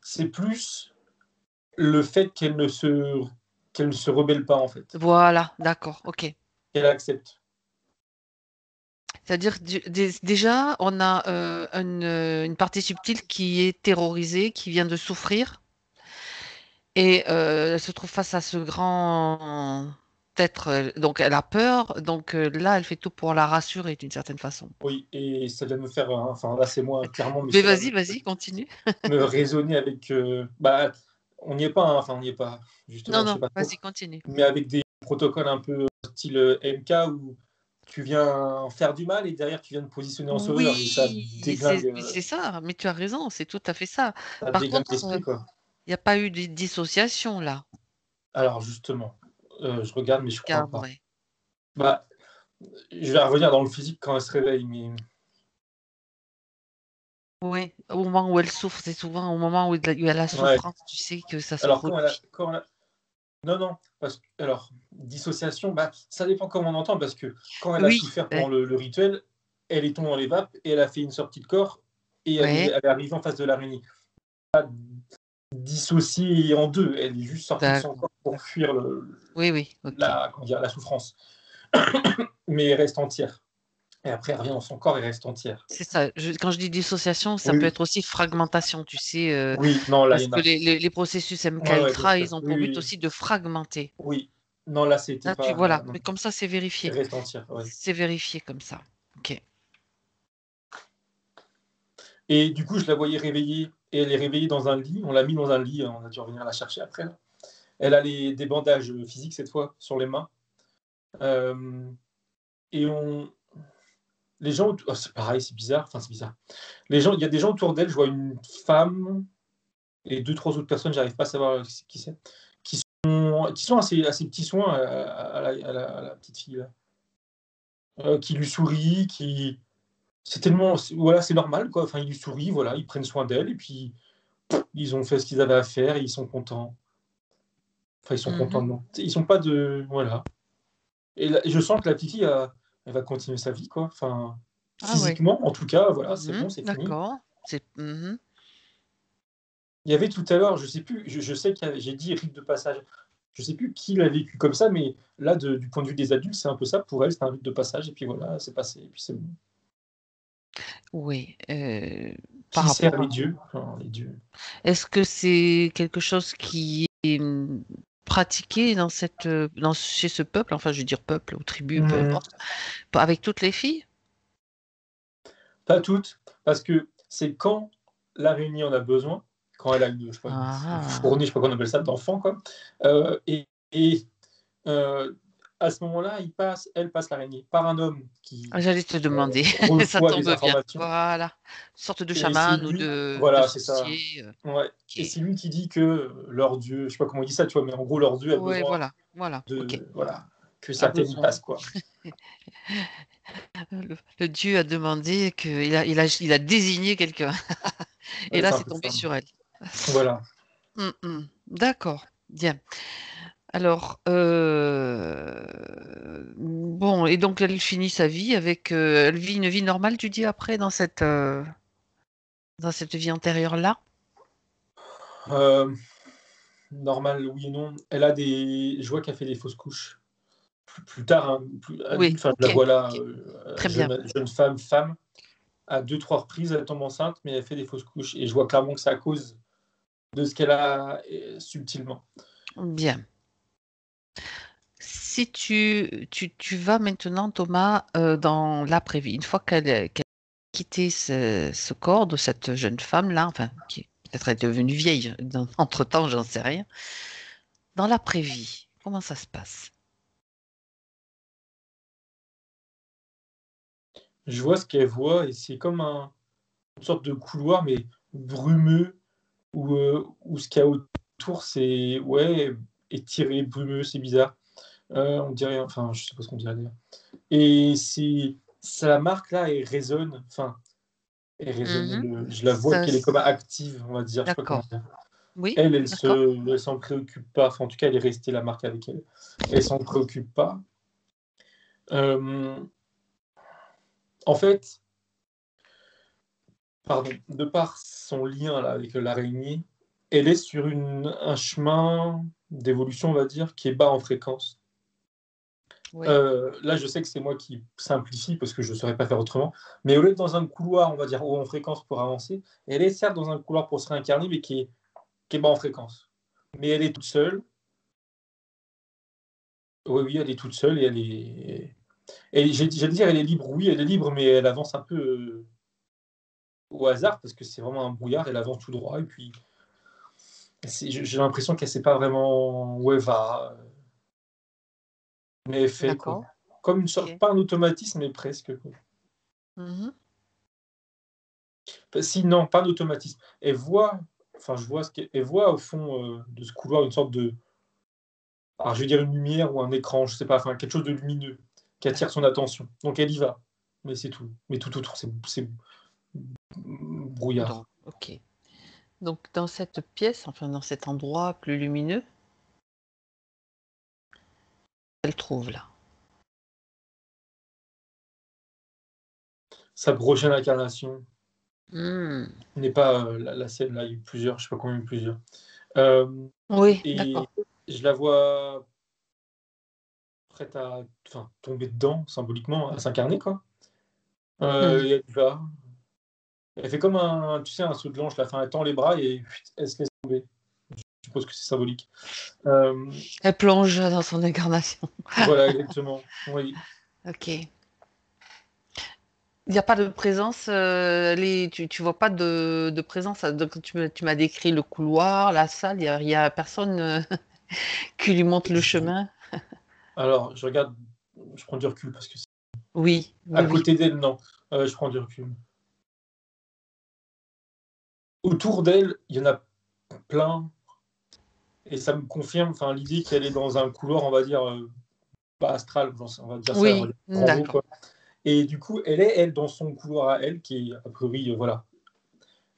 B: c'est plus le fait qu'elle ne se rebelle pas en fait,
A: Voilà, d'accord, ok.
B: qu'elle accepte.
A: C'est-à-dire, déjà, on a une partie subtile qui est terrorisée, qui vient de souffrir, et elle se trouve face à ce grand être. Donc, elle a peur. Donc, là, elle fait tout pour la rassurer d'une certaine façon.
B: Oui, et ça vient me faire, enfin là c'est moi clairement, mais
A: Mais
B: ça va
A: vas-y, vas-y, continue.
B: me raisonner avec, bah, on n'y est pas, hein, enfin on n'y est pas,
A: Non,
B: justement, je sais
A: non,
B: pas trop,
A: vas-y, continue.
B: mais avec des protocoles un peu style MK où tu viens faire du mal et derrière tu viens te positionner en sauveur et
A: Oui,
B: déglingue,
A: c'est ça, mais tu as raison, c'est tout à fait ça.
B: ça
A: Par
B: déglingue
A: contre,
B: l'esprit quoi.
A: il n'y a pas eu de dissociation là.
B: Alors justement, je regarde mais je crois
A: Regarde,
B: pas.
A: ouais.
B: Bah, je vais revenir dans le physique quand elle se réveille, mais
A: Oui, au moment où elle souffre, c'est souvent au moment où il y a la
B: ouais.
A: souffrance, tu sais, que ça se
B: Alors
A: produit.
B: non, non, parce que alors dissociation, bah, ça dépend comment on entend parce que quand elle a
A: Oui,
B: souffert
A: ouais,
B: pendant le rituel, elle est tombée dans les vapes et elle a fait une sortie de corps et
A: ouais,
B: elle est arrivée en face de l'araignée. Dissociée en deux, elle est juste sortie de son
A: d'accord.
B: corps pour fuir
A: Oui, oui, ok.
B: comment dire, la souffrance, mais elle reste entière. Et après, elle revient dans son corps et reste entière.
A: C'est ça. Quand je dis dissociation, ça
B: Oui,
A: peut
B: oui,
A: être aussi fragmentation, tu sais,
B: oui, non, là, il
A: parce
B: y en
A: que
B: a.
A: les processus MK
B: Ouais, ouais, bien
A: Ultra,
B: sûr.
A: ils ont
B: Oui,
A: pour but
B: oui,
A: aussi de fragmenter.
B: oui. Non, là, c'était
A: Là,
B: pas.
A: voilà.
B: Non,
A: Mais comme ça, c'est
B: elle
A: vérifié.
B: reste entière, ouais.
A: C'est vérifié comme ça. Ok.
B: Et du coup, je la voyais réveillée, et elle est réveillée dans un lit. On l'a mis dans un lit, on a dû revenir la chercher après, là. Elle a des bandages physiques cette fois sur les mains. Euh, et les gens, oh, c'est pareil, c'est bizarre. Enfin, c'est bizarre. Il y a des gens autour d'elle. Je vois une femme et deux, trois autres personnes. J'arrive pas à savoir qui c'est. Qui sont assez petits soins à la petite fille là. Qui lui sourit, c'est tellement, voilà, c'est normal quoi. Enfin, ils lui sourient, voilà, ils prennent soin d'elle et puis ils ont fait ce qu'ils avaient à faire et ils sont contents. Enfin, ils sont contents
A: Mhm.
B: de nous. Ils sont pas de. Voilà. Et là, je sens que la petite fille, elle va continuer sa vie, quoi. Enfin,
A: Ah ouais.
B: physiquement, en tout cas, voilà, c'est
A: Mhm.
B: bon, c'est fini.
A: D'accord. C'est. Mhm.
B: Il y avait tout à l'heure, je sais plus, je sais que j'ai dit rite de passage. Je sais plus qui l'a vécu comme ça, mais là, du point de vue des adultes, c'est un peu ça. Pour elle, c'est un rite de passage, et puis voilà, c'est passé, et puis c'est bon.
A: Oui. Par
B: Qui sert
A: rapport
B: les
A: à.
B: dieux? Enfin, les dieux.
A: Est-ce que c'est quelque chose qui est pratiqué chez ce peuple, enfin, je veux dire peuple ou tribu, peu
B: Mmh,
A: importe, avec toutes les filles?
B: pas toutes, parce que c'est quand l'araignée en a besoin, quand elle a je sais pas, une
A: Ah.
B: fournée, je sais pas comment on appelle ça, d'enfant, quoi. Et, euh, à ce moment-là, elle passe l'araignée par un homme qui
A: J'allais te demander, ça
B: reçoit
A: tombe
B: des
A: bien.
B: informations.
A: Voilà, une sorte de
B: Et c'est
A: chaman ou
B: lui,
A: de
B: voilà, c'est ça.
A: sorcier.
B: Ouais. Et
A: OK.
B: c'est lui qui dit que leur dieu, je sais pas comment il dit ça, tu vois, mais en gros, leur dieu a
A: Ouais,
B: besoin
A: voilà, OK.
B: voilà, que
A: A
B: certaines
A: besoin.
B: passent, quoi.
A: Le dieu a demandé qu'il a désigné quelqu'un et
B: Ouais,
A: là,
B: c'est un
A: c'est
B: peu
A: tombé
B: ça.
A: sur elle.
B: Voilà.
A: Mmh mh. D'accord, bien. Alors, bon et donc elle finit sa vie avec, elle vit une vie normale, tu dis après dans cette vie antérieure-là?
B: Euh, Normal, oui et non. Je vois qu'elle fait des fausses couches. Plus tard, hein, plus
A: Oui,
B: adulte, enfin, je
A: OK,
B: la vois là,
A: OK. Très bien.
B: jeune femme, à deux, trois reprises, elle tombe enceinte, mais elle fait des fausses couches. Et je vois clairement que c'est à cause de ce qu'elle a subtilement.
A: Bien. Si tu vas maintenant, Thomas, dans l'après-vie, une fois qu'elle a quitté ce corps de cette jeune femme-là, enfin, qui peut-être est devenue vieille entre-temps, j'en sais rien. Dans l'après-vie, comment ça se passe?
B: Je vois ce qu'elle voit et c'est comme une sorte de couloir, mais brumeux, où ce qu'il y a autour, c'est ouais, étiré, brumeux, c'est bizarre. On dirait, enfin, je sais pas ce qu'on dirait d'ailleurs. Et ça la marque là, et résonne, enfin, elle résonne,
A: Mhm.
B: je la vois
A: Ça,
B: qu'elle est comme active, on va dire, je sais pas comment
A: d'accord.
B: dire.
A: Oui, d'accord.
B: Elle s'en préoccupe pas, enfin, en tout cas, elle est restée la marque avec elle. Elle s'en préoccupe pas. Euh, En fait, pardon, de par son lien là, avec l'araignée, elle est sur un chemin d'évolution, on va dire, qui est bas en fréquence.
A: Oui.
B: Là, je sais que c'est moi qui simplifie parce que je ne saurais pas faire autrement, mais au lieu d'être dans un couloir, on va dire, haut en fréquence pour avancer, elle est certes dans un couloir pour se réincarner, mais qui est bas en fréquence. Mais elle est toute seule. Oui, oui, elle est toute seule et elle est. Et j'allais dire, elle est libre, oui, elle est libre, mais elle avance un peu au hasard parce que c'est vraiment un brouillard, elle avance tout droit et puis j'ai l'impression qu'elle ne sait pas vraiment où elle va, mais elle fait quoi.
A: D'accord.
B: Comme une sorte,
A: OK.
B: pas un automatisme, mais presque, quoi.
A: Mhm.
B: Si, non, pas d'automatisme. Elle voit, enfin, je vois elle voit au fond de ce couloir une sorte de, alors je vais dire une lumière ou un écran, je sais pas, enfin quelque chose de lumineux qui attire son attention. Donc elle y va, mais c'est tout. Mais tout autour, c'est
A: Donc,
B: brouillard.
A: OK. Donc, dans cette pièce, enfin, dans cet endroit plus lumineux, elle trouve là.
B: Sa prochaine incarnation
A: Hmm.
B: n'est pas la scène là, il y a eu plusieurs, je sais pas combien il y a eu plusieurs. Euh,
A: Oui,
B: et
A: d'accord.
B: je la vois prête à, enfin, tomber dedans symboliquement, à s'incarner quoi.
A: Hmm.
B: Et elle y va. Elle fait comme tu sais, un saut de l'ange, la fin, elle tend les bras et elle se laisse tomber. Je suppose que c'est symbolique. Euh,
A: Elle plonge dans son incarnation.
B: voilà, exactement. Oui.
A: OK. Il n'y a pas de présence, tu vois pas de présence. Donc, tu m'as décrit le couloir, la salle, il y a personne qui lui montre le chemin.
B: Alors, je regarde, je prends du recul parce que
A: Oui,
B: à
A: oui, oui.
B: côté d'elle, non. Je prends du recul. Autour d'elle, il y en a plein et ça me confirme, enfin, l'idée qu'elle est dans un couloir, on va dire, pas astral, on va dire ça, on va
A: Oui,
B: dire grand mot,
A: d'accord.
B: quoi. Et du coup, elle, dans son couloir à elle, qui est a priori, voilà,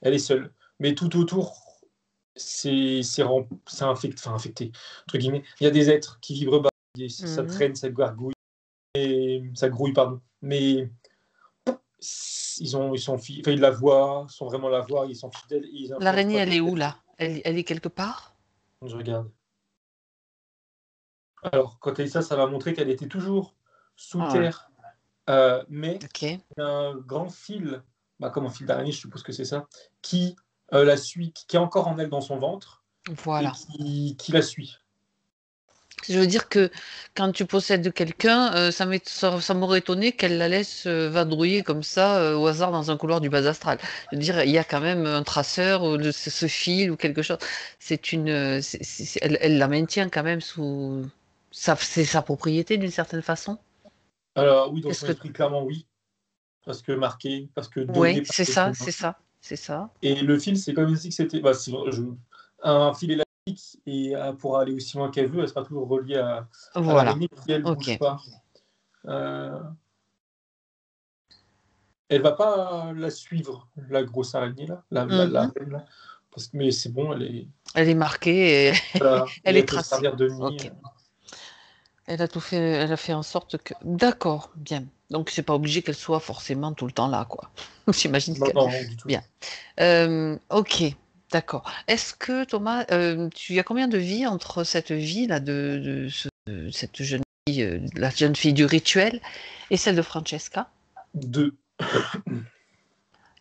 B: elle est seule. Mais tout autour, c'est infecté, enfin infecté, entre guillemets. Il y a des êtres qui vibrent bas, ça
A: Mhm.
B: traîne, ça gargouille, et ça grouille, pardon. Mais enfin, ils la voient, sont vraiment la voient, ils sont fidèles, et ils influencent
A: L'araignée,
B: pas.
A: elle est où là? Elle est quelque part?
B: Je regarde. Alors, quand elle dit ça, ça va montrer qu'elle était toujours sous
A: Ah ouais.
B: terre, mais
A: OK.
B: il y a un grand fil, bah, comme un fil d'araignée, je suppose que c'est ça, qui la suit, qui est encore en elle dans son ventre, et
A: Voilà.
B: qui la suit.
A: Je veux dire que quand tu possèdes quelqu'un, ça m'aurait étonné qu'elle la laisse vadrouiller comme ça au hasard dans un couloir du bas astral. Je veux dire, il y a quand même un traceur ou ce fil ou quelque chose. Elle la maintient quand même c'est sa propriété d'une certaine façon?
B: Alors oui, dans
A: Qu'est-ce
B: son
A: que...
B: esprit, clairement oui, parce que marqué, parce que
A: Oui,
B: donné par
A: c'est ça,
B: quelqu'un.
A: c'est ça, c'est ça.
B: Et le film, c'est comme si que c'était un fil élastique, et pour aller aussi loin qu'elle veut, elle sera toujours reliée à
A: Voilà.
B: l'araignée si elle ne
A: Ok.
B: bouge pas. Euh, Elle va pas la suivre, la grosse araignée là, la
A: Mhm.
B: reine là, mais c'est bon,
A: Elle est marquée et
B: voilà, et
A: elle est
B: elle peut se
A: tracée.
B: servir de nid.
A: Ok. Elle a tout fait, elle a fait en sorte que. D'accord, bien. Donc c'est pas obligé qu'elle soit forcément tout le temps là, quoi. J'imagine
B: Non,
A: que.
B: non, du tout.
A: Bien. Ok, d'accord. Est-ce que Thomas, tu as combien de vies entre cette vie là de cette jeune fille, la jeune fille du rituel, et celle de Francesca?
B: Deux.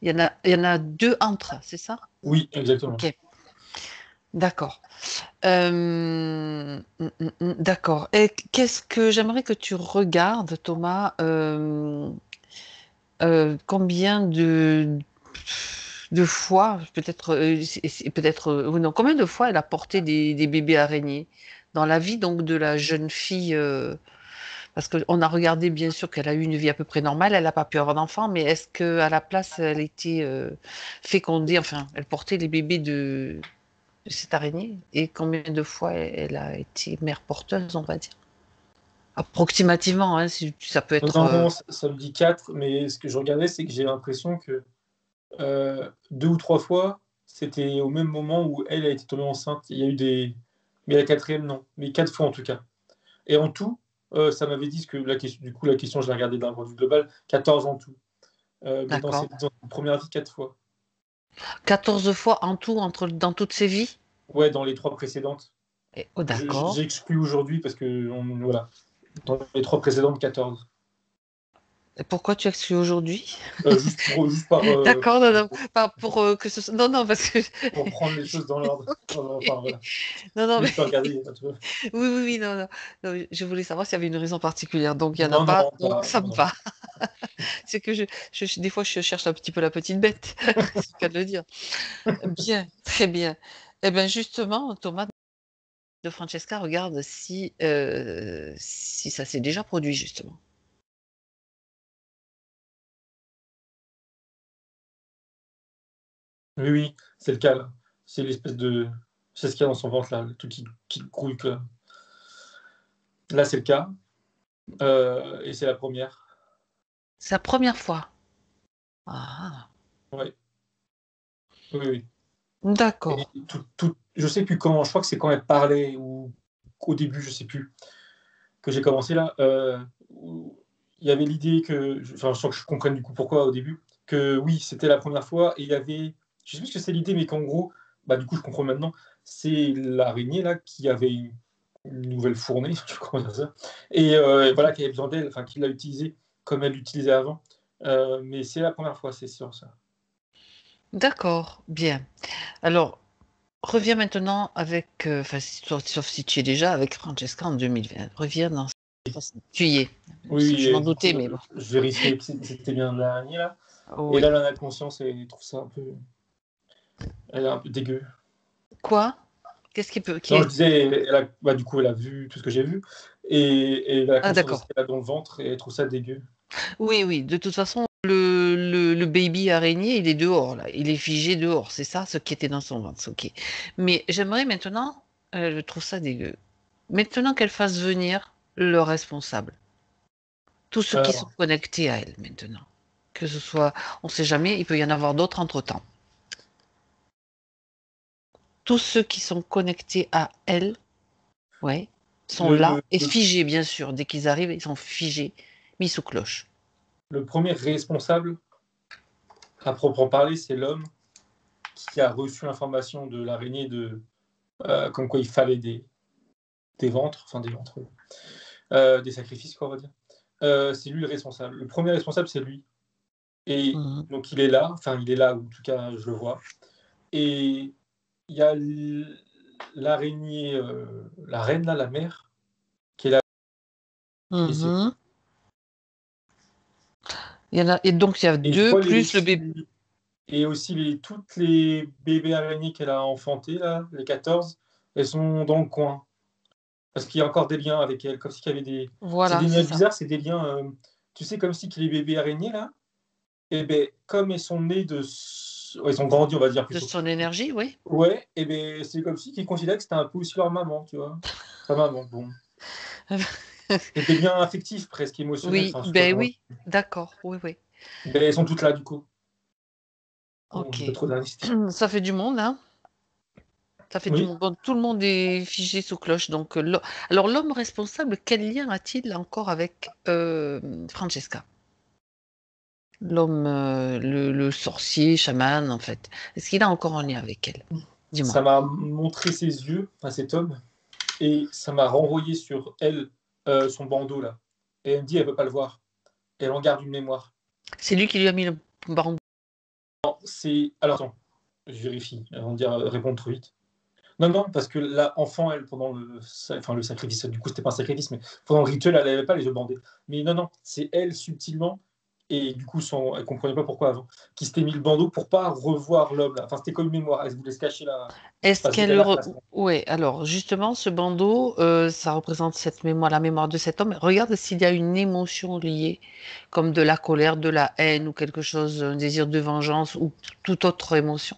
A: Il y en a deux entre, c'est ça?
B: Oui, exactement.
A: Ok, d'accord. D'accord. Et qu'est-ce que j'aimerais que tu regardes, Thomas, combien de fois, peut-être, peut-être, ou non, combien de fois elle a porté des bébés araignées dans la vie donc de la jeune fille, parce qu'on a regardé bien sûr qu'elle a eu une vie à peu près normale, elle n'a pas pu avoir d'enfant, mais est-ce que à la place elle était fécondée, enfin, elle portait les bébés de cette araignée, et combien de fois elle a été mère porteuse, on va dire. Approximativement, hein, ça peut être.
B: Non, ça me dit quatre, mais ce que je regardais, c'est que j'ai l'impression que deux ou trois fois, c'était au même moment où elle a été tombée enceinte. Il y a eu des. Mais la quatrième, non. Mais quatre fois en tout cas. Et en tout, ça m'avait dit que la question, je l'ai regardée d'un point de vue global, 14 en tout. Mais dans
A: D'accord.
B: une première vie, quatre fois.
A: 14 fois en tout dans toutes ses vies?
B: Ouais, dans les trois précédentes.
A: Oh, d'accord.
B: J'exclus aujourd'hui parce que, voilà, dans les trois précédentes, 14.
A: Et pourquoi tu exclus aujourd'hui?
B: Juste par,
A: D'accord, non, non, pas pour que ce soit. Non, non, parce que.
B: pour prendre les choses dans l'ordre.
A: Ok.
B: Enfin, voilà.
A: Non, non,
B: Mais
A: mais.
B: je peux regarder. Tu vois.
A: Oui, oui, oui, non, non. Non, je voulais savoir s'il y avait une raison particulière. Donc, il n'y en a
B: Non,
A: pas,
B: non,
A: donc ça me
B: non.
A: va. C'est que des fois, je cherche un petit peu la petite bête. C'est le cas de le dire. Bien, très bien. Eh bien, justement, Thomas de Francesca, regarde si ça s'est déjà produit, justement.
B: Oui, oui, c'est le cas, là. C'est l'espèce de. C'est ce qu'il y a dans son ventre, là, le truc qui grouille, là. Là, c'est le cas. Et c'est la première.
A: C'est la première fois. Ah,
B: Ouais. Oui, oui. Et
A: d'accord.
B: je sais plus quand, je crois que c'est quand elle parlait, ou au début, je sais plus, que j'ai commencé là, où il y avait l'idée que, enfin, sans que je comprenne du coup pourquoi au début, que oui, c'était la première fois, et il y avait, je sais plus ce que c'est l'idée, mais qu'en gros, bah du coup, je comprends maintenant, c'est l'araignée là qui avait une nouvelle fournée, je sais pas comment dire ça, et voilà, qui avait besoin d'elle, enfin, qui l'a utilisée comme elle l'utilisait avant, mais c'est la première fois, c'est sûr ça.
A: D'accord, bien. Alors, reviens maintenant avec, enfin, sauf si tu es déjà avec Francesca en 2020. Reviens dans. Tu y es.
B: Oui, oui,
A: Je m'en
B: et du coup,
A: doutais, mais bon.
B: je vérifiais que c'était bien l'araignée là, et
A: Oui.
B: là, elle en a conscience et elle trouve ça un peu, elle est un peu dégueu.
A: Quoi? Qu'est-ce qui peut, qui
B: Non, je
A: est.
B: disais, du coup, elle a vu tout ce que j'ai vu, et elle a
A: Ah,
B: conscience de ce
A: d'accord.
B: qu'elle a dans le ventre, et elle trouve ça dégueu.
A: Oui, oui. De toute façon, le baby araignée, il est dehors, là. Il est figé dehors. C'est ça, ce qui était dans son ventre. Ok. Mais j'aimerais maintenant, je trouve ça dégueu. Maintenant qu'elle fasse venir le responsable. Tous ceux qui sont
B: Alors,
A: connectés à elle maintenant. Que ce soit, on ne sait jamais, il peut y en avoir d'autres entre-temps. Tous ceux qui sont connectés à elle, ouais, sont
B: le,
A: là
B: le,
A: et
B: le,
A: figés, bien sûr. Dès qu'ils arrivent, ils sont figés, mis sous cloche.
B: le premier responsable, à proprement parler, c'est l'homme qui a reçu l'information de l'araignée comme quoi il fallait des ventres, enfin des ventres, des sacrifices, quoi, on va dire. C'est lui le responsable. Le premier responsable, c'est lui. Et
A: Mhm.
B: donc il est là, enfin il est là, ou en tout cas je le vois. Et il y a l'araignée, la reine, là, la mère, qui est là. Et,
A: Mhm. Il y en a, et donc il y a
B: et je
A: deux
B: vois
A: plus le bébé.
B: et aussi toutes les bébés araignées qu'elle a enfantées, là, les 14, elles sont dans le coin. Parce qu'il y a encore des liens avec elle, comme s'il y avait des. C'est
A: Voilà,
B: des
A: c'est
B: liens
A: ça.
B: bizarres, c'est des liens. Tu sais, comme si que les bébés araignées, là, et ben comme elles sont nées de. Ouais, ils ont grandi, on va dire
A: De
B: plutôt.
A: son énergie, oui.
B: Ouais, et ben c'est comme si qu'ils considéraient que c'était un peu aussi leur maman, tu vois. Sa maman, bon. C'est des liens affectifs, presque émotionnels,
A: Oui,
B: enfin, je sais pas
A: ben
B: comment.
A: oui, d'accord, oui, oui.
B: Ben, elles sont toutes là, du coup. Bon, je
A: OK.
B: vais pas trop d'investir.
A: Ça fait du monde, hein. Ça fait du
B: Oui,
A: monde. Bon, tout le monde est figé sous cloche. Donc, alors, l'homme responsable, quel lien a-t-il encore avec Francesca? L'homme, le sorcier, chaman, en fait. Est-ce qu'il a encore un lien avec elle? Dis-moi.
B: ça m'a montré ses yeux à cet homme et ça m'a renvoyé sur elle, son bandeau là. Et elle me dit, elle veut pas le voir. Elle en garde une mémoire.
A: C'est lui qui lui a mis le bandeau.
B: C'est. Alors attends, je vérifie avant de dire répondre trop vite. Non, non, parce que là, enfant, elle, pendant le sacrifice, du coup, c'était pas un sacrifice, mais pendant le rituel, elle n'avait pas les yeux bandés. Mais non, non, c'est elle, subtilement, et du coup, elle comprenait pas pourquoi avant, qui s'était mis le bandeau pour pas revoir l'homme, là. Enfin, c'était comme une mémoire, elle voulait se cacher là,
A: Est-ce
B: parce qu'il y
A: qu'elle...
B: avait la place.
A: Ouais, alors justement, ce bandeau, ça représente cette mémoire, la mémoire de cet homme. Regarde s'il y a une émotion liée, comme de la colère, de la haine ou quelque chose, un désir de vengeance ou toute autre émotion.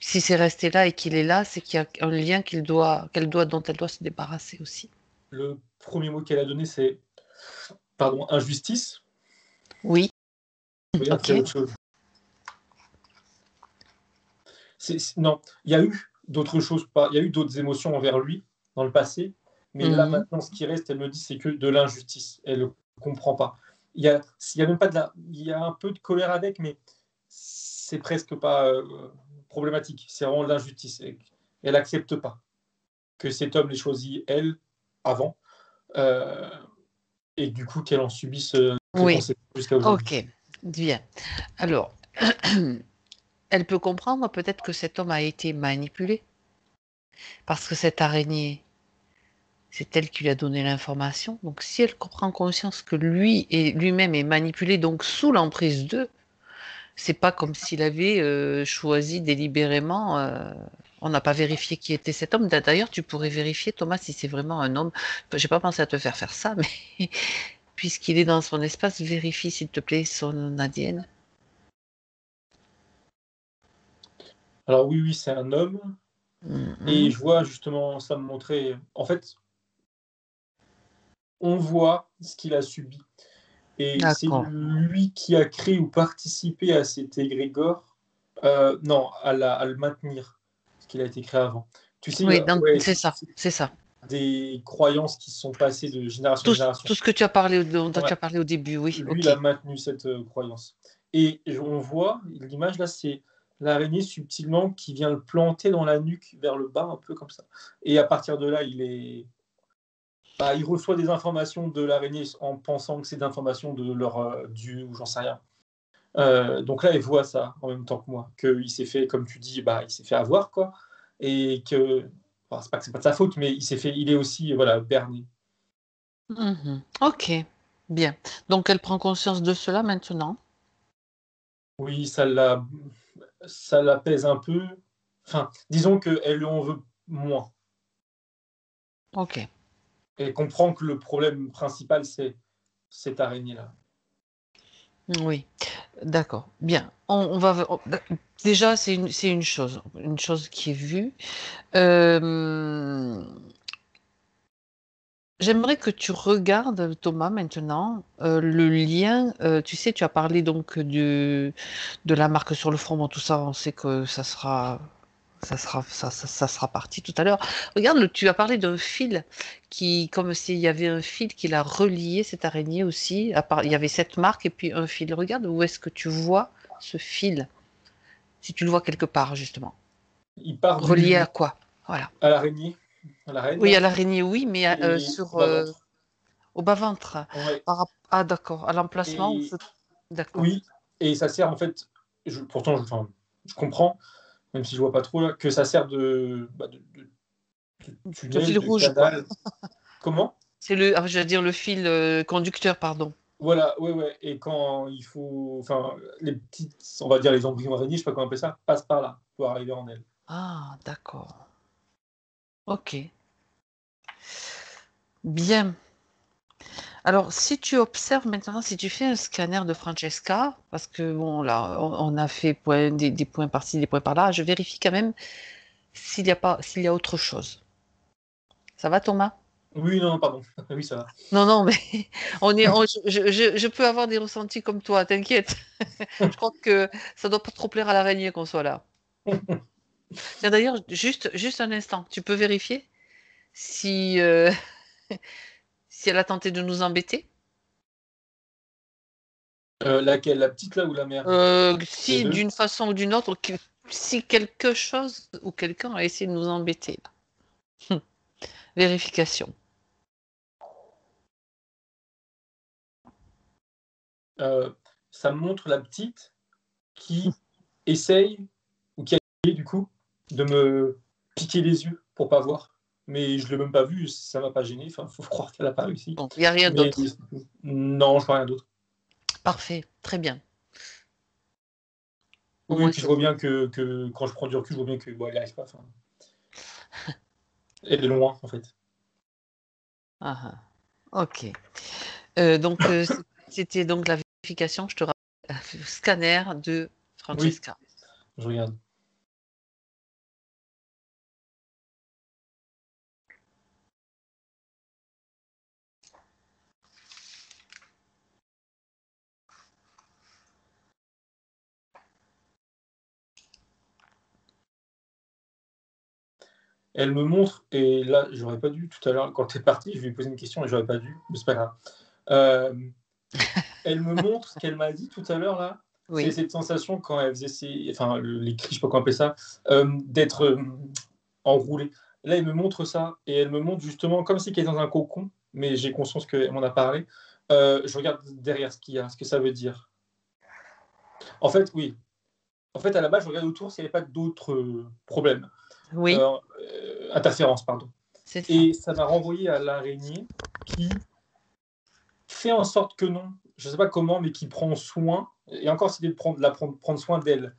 A: Si c'est resté là et qu'il est là, c'est qu'il y a un lien dont elle doit se débarrasser aussi.
B: Le premier mot qu'elle a donné, c'est, pardon, injustice.
A: Oui,
B: Regarde s'il y a
A: ok.
B: autre chose. Non, il y a eu d'autres choses, il y a eu d'autres émotions envers lui dans le passé, mais là
A: Mhm.
B: maintenant, ce qui reste, elle me dit, c'est que de l'injustice. Elle ne comprend pas. Il y a même pas il y a un peu de colère avec, mais c'est presque pas problématique. C'est vraiment de l'injustice. Elle accepte pas que cet homme l'ait choisi elle avant, euh, et du coup qu'elle en subisse les
A: Oui,
B: conséquences jusqu'à aujourd'hui.
A: ok. Bien. Alors, elle peut comprendre peut-être que cet homme a été manipulé parce que cette araignée, c'est elle qui lui a donné l'information. Donc, si elle prend conscience que lui et lui-même est manipulé, donc sous l'emprise d'eux, c'est pas comme s'il avait choisi délibérément. On n'a pas vérifié qui était cet homme. D'ailleurs, tu pourrais vérifier, Thomas, si c'est vraiment un homme. J'ai pas pensé à te faire faire ça, mais puisqu'il est dans son espace, vérifie s'il te plaît son ADN.
B: Alors oui, oui, c'est un homme, et
A: Mhm.
B: je vois justement ça me montrer. En fait, on voit ce qu'il a subi. Et c'est
A: D'accord.
B: lui qui a créé ou participé à cet égrégore, non, à le maintenir, ce qu'il a été créé avant. Tu sais,
A: Oui,
B: ouais,
A: c'est ça,
B: c'est
A: c'est ça.
B: des croyances qui sont passées de génération en
A: Tout,
B: génération.
A: tout ce que tu as parlé, dont
B: Ouais,
A: tu as parlé au début, oui,
B: lui, il
A: ok.
B: a maintenu cette croyance. Et on voit, l'image là, c'est l'araignée subtilement qui vient le planter dans la nuque vers le bas, un peu comme ça. Et à partir de là, il reçoit des informations de l'araignée en pensant que c'est des informations de leur dieu ou j'en sais rien. Donc là, elle voit ça en même temps que moi, qu'il s'est fait, comme tu dis, il s'est fait avoir, quoi, et que, enfin, c'est pas que c'est pas de sa faute, mais il est aussi, voilà, berné.
A: Mhm. Ok, bien. Donc elle prend conscience de cela maintenant.
B: Oui, ça l'apaise un peu. Enfin, disons qu'elle lui en veut moins.
A: Ok.
B: Elle comprend que le problème principal, c'est cette araignée-là.
A: Oui, d'accord. Bien. Déjà, c'est une chose qui est vue. Euh, J'aimerais que tu regardes, Thomas, maintenant, le lien. Tu sais, tu as parlé donc de la marque sur le front. Bon, tout ça, on sait que ça sera parti tout à l'heure. Regarde, tu as parlé d'un fil qui, comme s'il y avait un fil qui l'a relié, cette araignée aussi. Il y avait cette marque et puis un fil. Regarde où est-ce que tu vois ce fil, si tu le vois quelque part, justement.
B: Il part
A: Relié à quoi? Voilà.
B: à l'araignée, à la reine,
A: Oui, à
B: là,
A: l'araignée, oui, mais
B: et au bas-ventre.
A: au bas-ventre.
B: Ouais.
A: Ah, d'accord. À l'emplacement où
B: Et
A: D'accord.
B: oui, et ça sert en fait, pourtant, enfin, je comprends, même si je vois pas trop là, que ça sert de
A: Le
B: tunnel,
A: fil
B: de
A: rouge, quoi.
B: canal. Comment?
A: C'est je veux dire le fil conducteur, pardon.
B: Voilà, ouais, ouais. Et quand il faut, enfin, les petites, on va dire les embryons araignées, je sais pas comment on appelle ça, passent par là pour arriver en elle.
A: Ah, d'accord. Ok. Bien. Alors, si tu observes maintenant, si tu fais un scanner de Francesca, parce que bon, là, on a fait des points par-ci, des points par-là, je vérifie quand même s'il y a autre chose. Ça va, Thomas?
B: Oui, non, pardon. Oui, ça va.
A: Non, non, mais je peux avoir des ressentis comme toi, t'inquiète. Je crois que ça doit pas trop plaire à l'araignée qu'on soit là. Tiens, d'ailleurs, juste un instant, tu peux vérifier si, si elle a tenté de nous embêter?
B: Laquelle? La petite là ou la mère? Les
A: Si
B: deux?
A: d'une façon ou d'une autre, si quelque chose ou quelqu'un a essayé de nous embêter, là. Vérification.
B: Euh, Ça me montre la petite qui essaye, ou qui a essayé du coup, de me piquer les yeux pour pas voir. Mais je l'ai même pas vu, ça m'a pas gêné. Enfin, faut croire qu'elle a pas réussi.
A: Bon, il n'y a rien
B: Mais
A: d'autre.
B: non, je vois rien d'autre.
A: Parfait, très bien. Au
B: Oui,
A: moins,
B: puis je
A: c'est
B: vois bien que quand je prends du recul, je vois bien que bon, elle n'y arrive pas. Enfin, elle est loin en fait.
A: ah, ah. Ok. Donc, c'était donc la vérification, je te rappelle, scanner de
B: Oui,
A: Francesca.
B: je regarde. Elle me montre, et là, j'aurais pas dû tout à l'heure, quand tu es parti, je lui ai posé une question et j'aurais pas dû, mais c'est pas grave. Euh, Elle me montre ce qu'elle m'a dit tout à l'heure là. C'est
A: Oui,
B: cette sensation quand elle faisait enfin, les cris, je sais pas comment appeler ça, d'être enroulée. Là, elle me montre ça et elle me montre justement comme si elle était dans un cocon, mais j'ai conscience qu'elle m'en a parlé. Je regarde derrière ce qu'il y a, ce que ça veut dire. En fait, oui. En fait, à la base, je regarde autour s'il n'y avait pas d'autres problèmes.
A: oui,
B: Interférences, pardon.
A: c'est ça.
B: Et ça m'a renvoyé à l'araignée qui fait en sorte que non, je ne sais pas comment, mais qui prend soin, et encore c'est de prendre soin d'elle.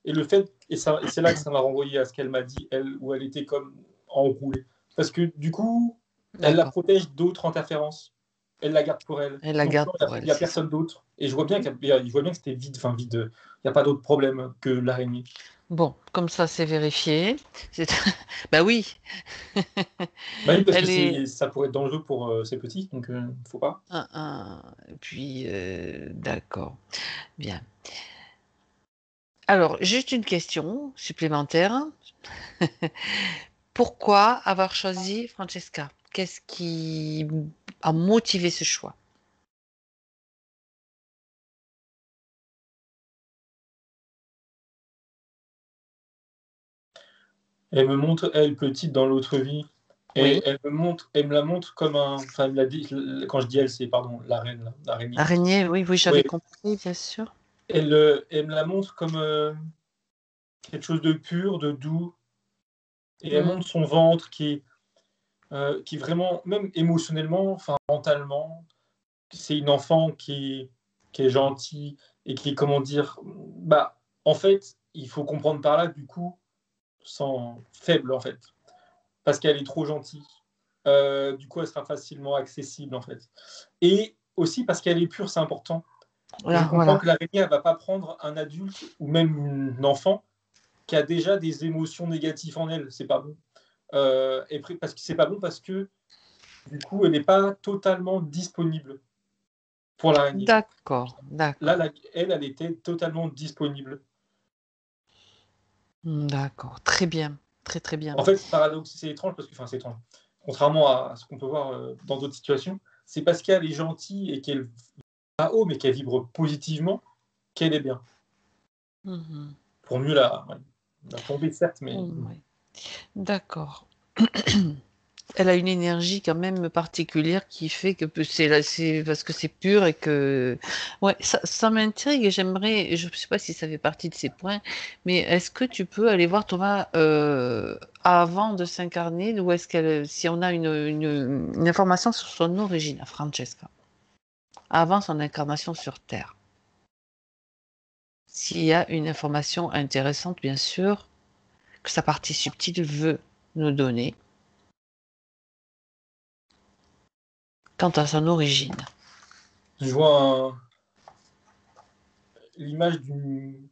B: Et le fait, et c'est là que ça m'a renvoyé à ce qu'elle m'a dit, elle, où elle était comme enroulée. Parce que du coup, elle la
A: D'accord.
B: protège d'autres interférences. Elle la garde pour elle.
A: Elle la
B: Donc
A: garde
B: non,
A: pour
B: il
A: elle,
B: n'y a
A: c'est ça.
B: personne d'autre. Et je vois bien il voit bien que c'était vide, enfin vide. Il n'y a pas d'autre problème que l'araignée.
A: Bon, comme ça, c'est vérifié. C'est- Bah oui,
B: Bah oui, parce que
A: elle est.
B: ça pourrait être dangereux pour ces petits, donc faut pas.
A: Et puis, d'accord. Bien. Alors, juste une question supplémentaire. Pourquoi avoir choisi Francesca? Qu'est-ce qui a motivé ce choix?
B: Elle me montre, elle, petite, dans l'autre vie.
A: Oui.
B: Et elle me la montre comme un. Enfin, elle me l'a dit, quand je dis elle, c'est, pardon, la reine, là, l'araignée.
A: Araignée, oui, oui,
B: Oui,
A: j'avais compris, bien sûr.
B: elle me la montre comme quelque chose de pur, de doux. Et elle
A: Hmm,
B: montre son ventre qui vraiment, même émotionnellement, enfin, mentalement, c'est une enfant qui est gentille et qui, comment dire, bah, en fait, il faut comprendre par là, du coup, sans faible, en fait. Parce qu'elle est trop gentille. Du coup, elle sera facilement accessible, en fait. Et aussi parce qu'elle est pure, c'est important. Je
A: Là,
B: comprends
A: voilà.
B: que l'araignée, elle ne va pas prendre un adulte ou même un enfant qui a déjà des émotions négatives en elle. C'est pas bon. Parce que c'est pas bon parce que du coup, elle n'est pas totalement disponible pour l'araignée.
A: D'accord,
B: Là,
A: d'accord.
B: elle était totalement disponible.
A: D'accord. Très bien. Très, très bien.
B: En fait, paradoxe, c'est étrange parce que, enfin, c'est étrange. Contrairement à ce qu'on peut voir dans d'autres situations, c'est parce qu'elle est gentille et qu'elle pas haut, mais qu'elle vibre positivement, qu'elle est bien.
A: Mhm.
B: Pour mieux la tomber, certes, mais
A: Oui. D'accord. Elle a une énergie quand même particulière qui fait que c'est parce que c'est pur et que ouais, ça m'intrigue et j'aimerais, je ne sais pas si ça fait partie de ces points, mais est-ce que tu peux aller voir Thomas avant de s'incarner ou est-ce qu'elle si on a une information sur son origine à Francesca, avant son incarnation sur Terre. S'il y a une information intéressante, bien sûr, que sa partie subtile veut nous donner. quant à son origine.
B: Je vois l'image d'une...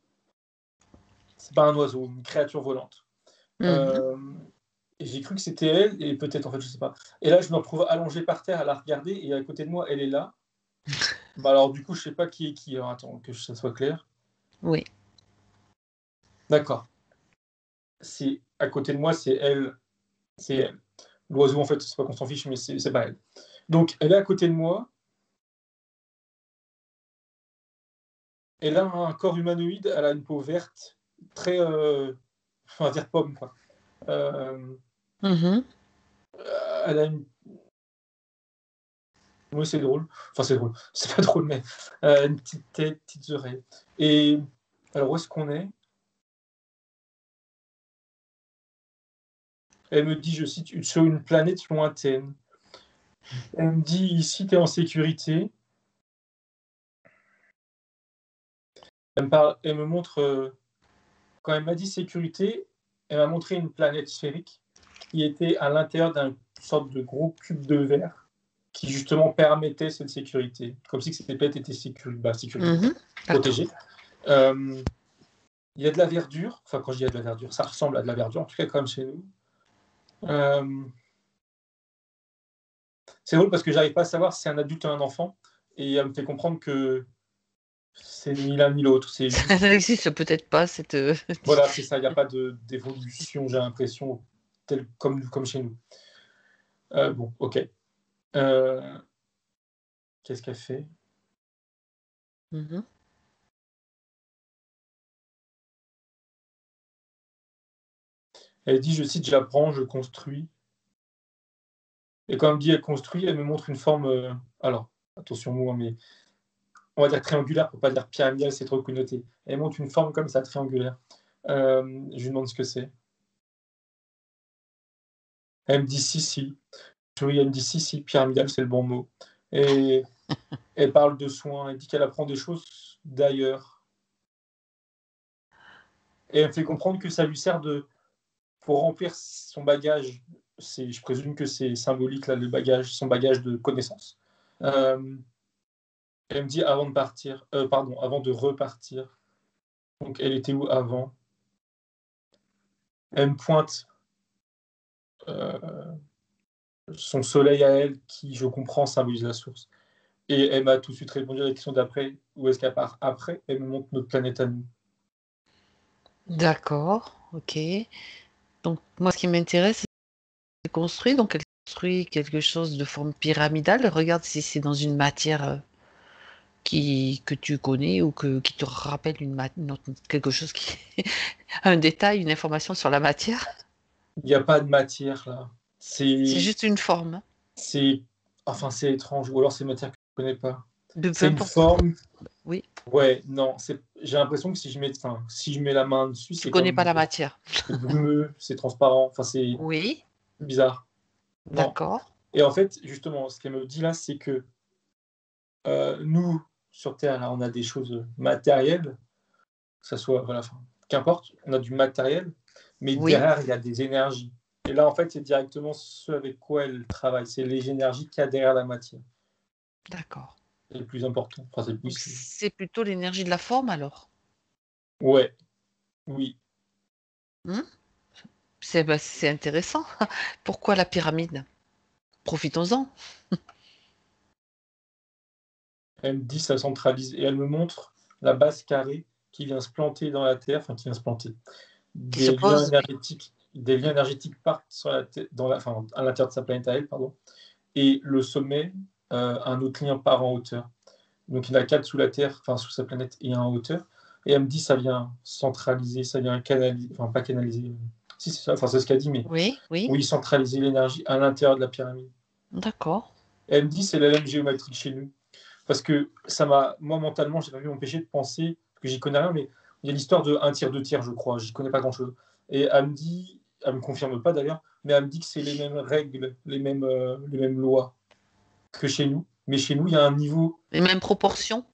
B: C'est pas un oiseau, une créature volante. Et j'ai cru que c'était elle, et peut-être, en fait, je sais pas. Et là, je me retrouve allongé par terre à la regarder, et à côté de moi, elle est là. Bah alors, du coup, je sais pas qui est qui. Alors, attends, que ça soit clair.
A: Oui.
B: D'accord. À côté de moi, c'est elle. C'est elle. L'oiseau, en fait, c'est pas qu'on s'en fiche, mais c'est pas elle. Donc, elle est à côté de moi. Elle a un corps humanoïde, elle a une peau verte, très, on va dire pomme, quoi. Elle a une... Oui, c'est drôle. Enfin, c'est drôle. C'est pas drôle, mais une petite tête, petites oreilles. Et alors, où est-ce qu'on est? Elle me dit, je cite, sur une planète lointaine. Elle me dit, ici, tu es en sécurité. Elle me montre, quand elle m'a dit sécurité, elle m'a montré une planète sphérique qui était à l'intérieur d'une sorte de gros cube de verre qui justement permettait cette sécurité, comme si cette planète était sécurisée, protégée. Il y a de la verdure, enfin quand je dis il y a de la verdure, ça ressemble à de la verdure, en tout cas comme chez nous. C'est drôle parce que j'arrive pas à savoir si c'est un adulte ou un enfant, et elle me fait comprendre que c'est ni l'un ni l'autre. C'est juste...
A: Ça n'existe peut-être pas, cette...
B: Voilà, c'est ça, il n'y a pas d'évolution, j'ai l'impression, comme chez nous. Bon, ok. Qu'est-ce qu'elle fait? Elle dit, je cite, j'apprends, je construis. Et quand elle me dit elle construit, elle me montre une forme, alors, attention moi, mais on va dire triangulaire pour pas dire pyramidale, c'est trop connoté. Elle montre une forme comme ça, triangulaire. Je lui demande ce que c'est. Elle me dit si. Oui, elle me dit si, pyramidale, c'est le bon mot. Et elle parle de soins, elle dit qu'elle apprend des choses d'ailleurs. Et elle me fait comprendre que ça lui sert pour remplir son bagage. Je présume que c'est symbolique, là, le bagage, son bagage de connaissances. Elle me dit avant de partir, avant de repartir. Donc elle était où avant? Elle me pointe son soleil à elle, qui, je comprends, symbolise la source. Et elle m'a tout de suite répondu à la question d'après, où est-ce qu'elle part après? Elle me montre notre planète à nous.
A: D'accord, ok. Donc, moi, ce qui m'intéresse, c'est construit. Donc, elle construit quelque chose de forme pyramidale. Regarde si c'est dans une matière que tu connais ou qui te rappelle quelque chose un détail, une information sur la matière.
B: Il n'y a pas de matière là.
A: C'est
B: C'est,
A: juste une forme.
B: c'est, c'est étrange. Ou alors c'est une matière que je ne connais pas.
A: Peu
B: C'est une
A: importe.
B: forme.
A: Oui,
B: Ouais, non. J'ai l'impression que si je mets la main dessus,
A: tu
B: c'est
A: connais pas
B: comme
A: la matière.
B: c'est brumeux, c'est transparent. Enfin, c'est
A: Oui,
B: bizarre. Non.
A: d'accord.
B: Et en fait, justement, ce qu'elle me dit là, c'est que nous, sur Terre, là, on a des choses matérielles, que ça soit, voilà, qu'importe, on a du matériel, mais
A: Oui,
B: derrière, il y a des énergies. Et là, en fait, c'est directement ce avec quoi elle travaille. C'est les énergies qu'il y a derrière la matière.
A: d'accord.
B: C'est le plus important. Enfin, c'est oui,
A: Donc, c'est plutôt l'énergie de la forme alors.
B: ouais, oui.
A: Hmm. C'est intéressant. Pourquoi la pyramide? Profitons-en.
B: Elle me dit ça centralise et elle me montre la base carrée qui vient se planter dans la Terre, enfin qui vient se planter.
A: Qui se pose, oui.
B: Des liens énergétiques partent à l'intérieur de sa planète à elle, pardon, et le sommet, un autre lien part en hauteur. Donc il y en a quatre sous la Terre, enfin sous sa planète et un en hauteur. Et elle me dit ça vient centraliser, ça vient canaliser, enfin pas canaliser, si c'est ça, enfin c'est ce qu'elle dit, mais
A: Oui, oui,
B: oui, centraliser l'énergie à l'intérieur de la pyramide.
A: d'accord.
B: Et elle me dit c'est la même géométrie que chez nous. Parce que moi mentalement, j'ai pas pu m'empêcher de penser, parce que j'y connais rien, mais il y a l'histoire de un tiers, deux tiers, je crois, j'y connais pas grand-chose. Et elle me dit, elle me confirme pas d'ailleurs, mais elle me dit que c'est les mêmes règles, les mêmes lois que chez nous. Mais chez nous, il y a un niveau.
A: Les mêmes proportions?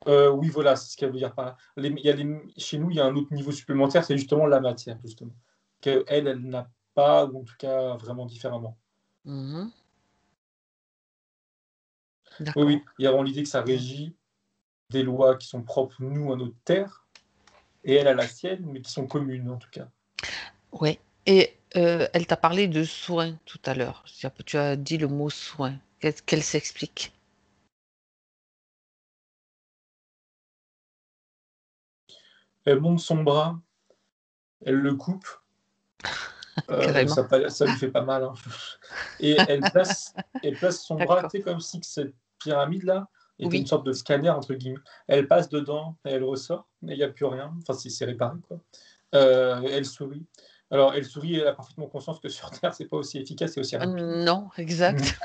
B: Oui, voilà, c'est ce qu'elle veut dire par là. Chez nous, il y a un autre niveau supplémentaire, c'est justement la matière, justement. Qu'elle, elle n'a pas, ou en tout cas vraiment différemment.
A: Mhm.
B: Oui,
A: D'accord.
B: oui, il y a vraiment l'idée que ça régit des lois qui sont propres, nous, à notre terre, et elle à la sienne, mais qui sont communes, en tout cas.
A: Ouais et elle t'a parlé de soins tout à l'heure. Tu as dit le mot soin. Qu'elle s'explique?
B: Elle monte son bras, elle le coupe,
A: Carrément.
B: ça lui fait pas mal, hein. Et elle place son bras,
A: D'accord.
B: tu sais, comme si que cette pyramide-là était une
A: Oui.
B: sorte de «scanner» entre guillemets. Elle passe dedans et elle ressort, mais il y a plus rien. Enfin, c'est réparé, quoi. Elle sourit. Alors elle sourit, elle a parfaitement conscience que sur terre, c'est pas aussi efficace et aussi rapide.
A: Non, exact.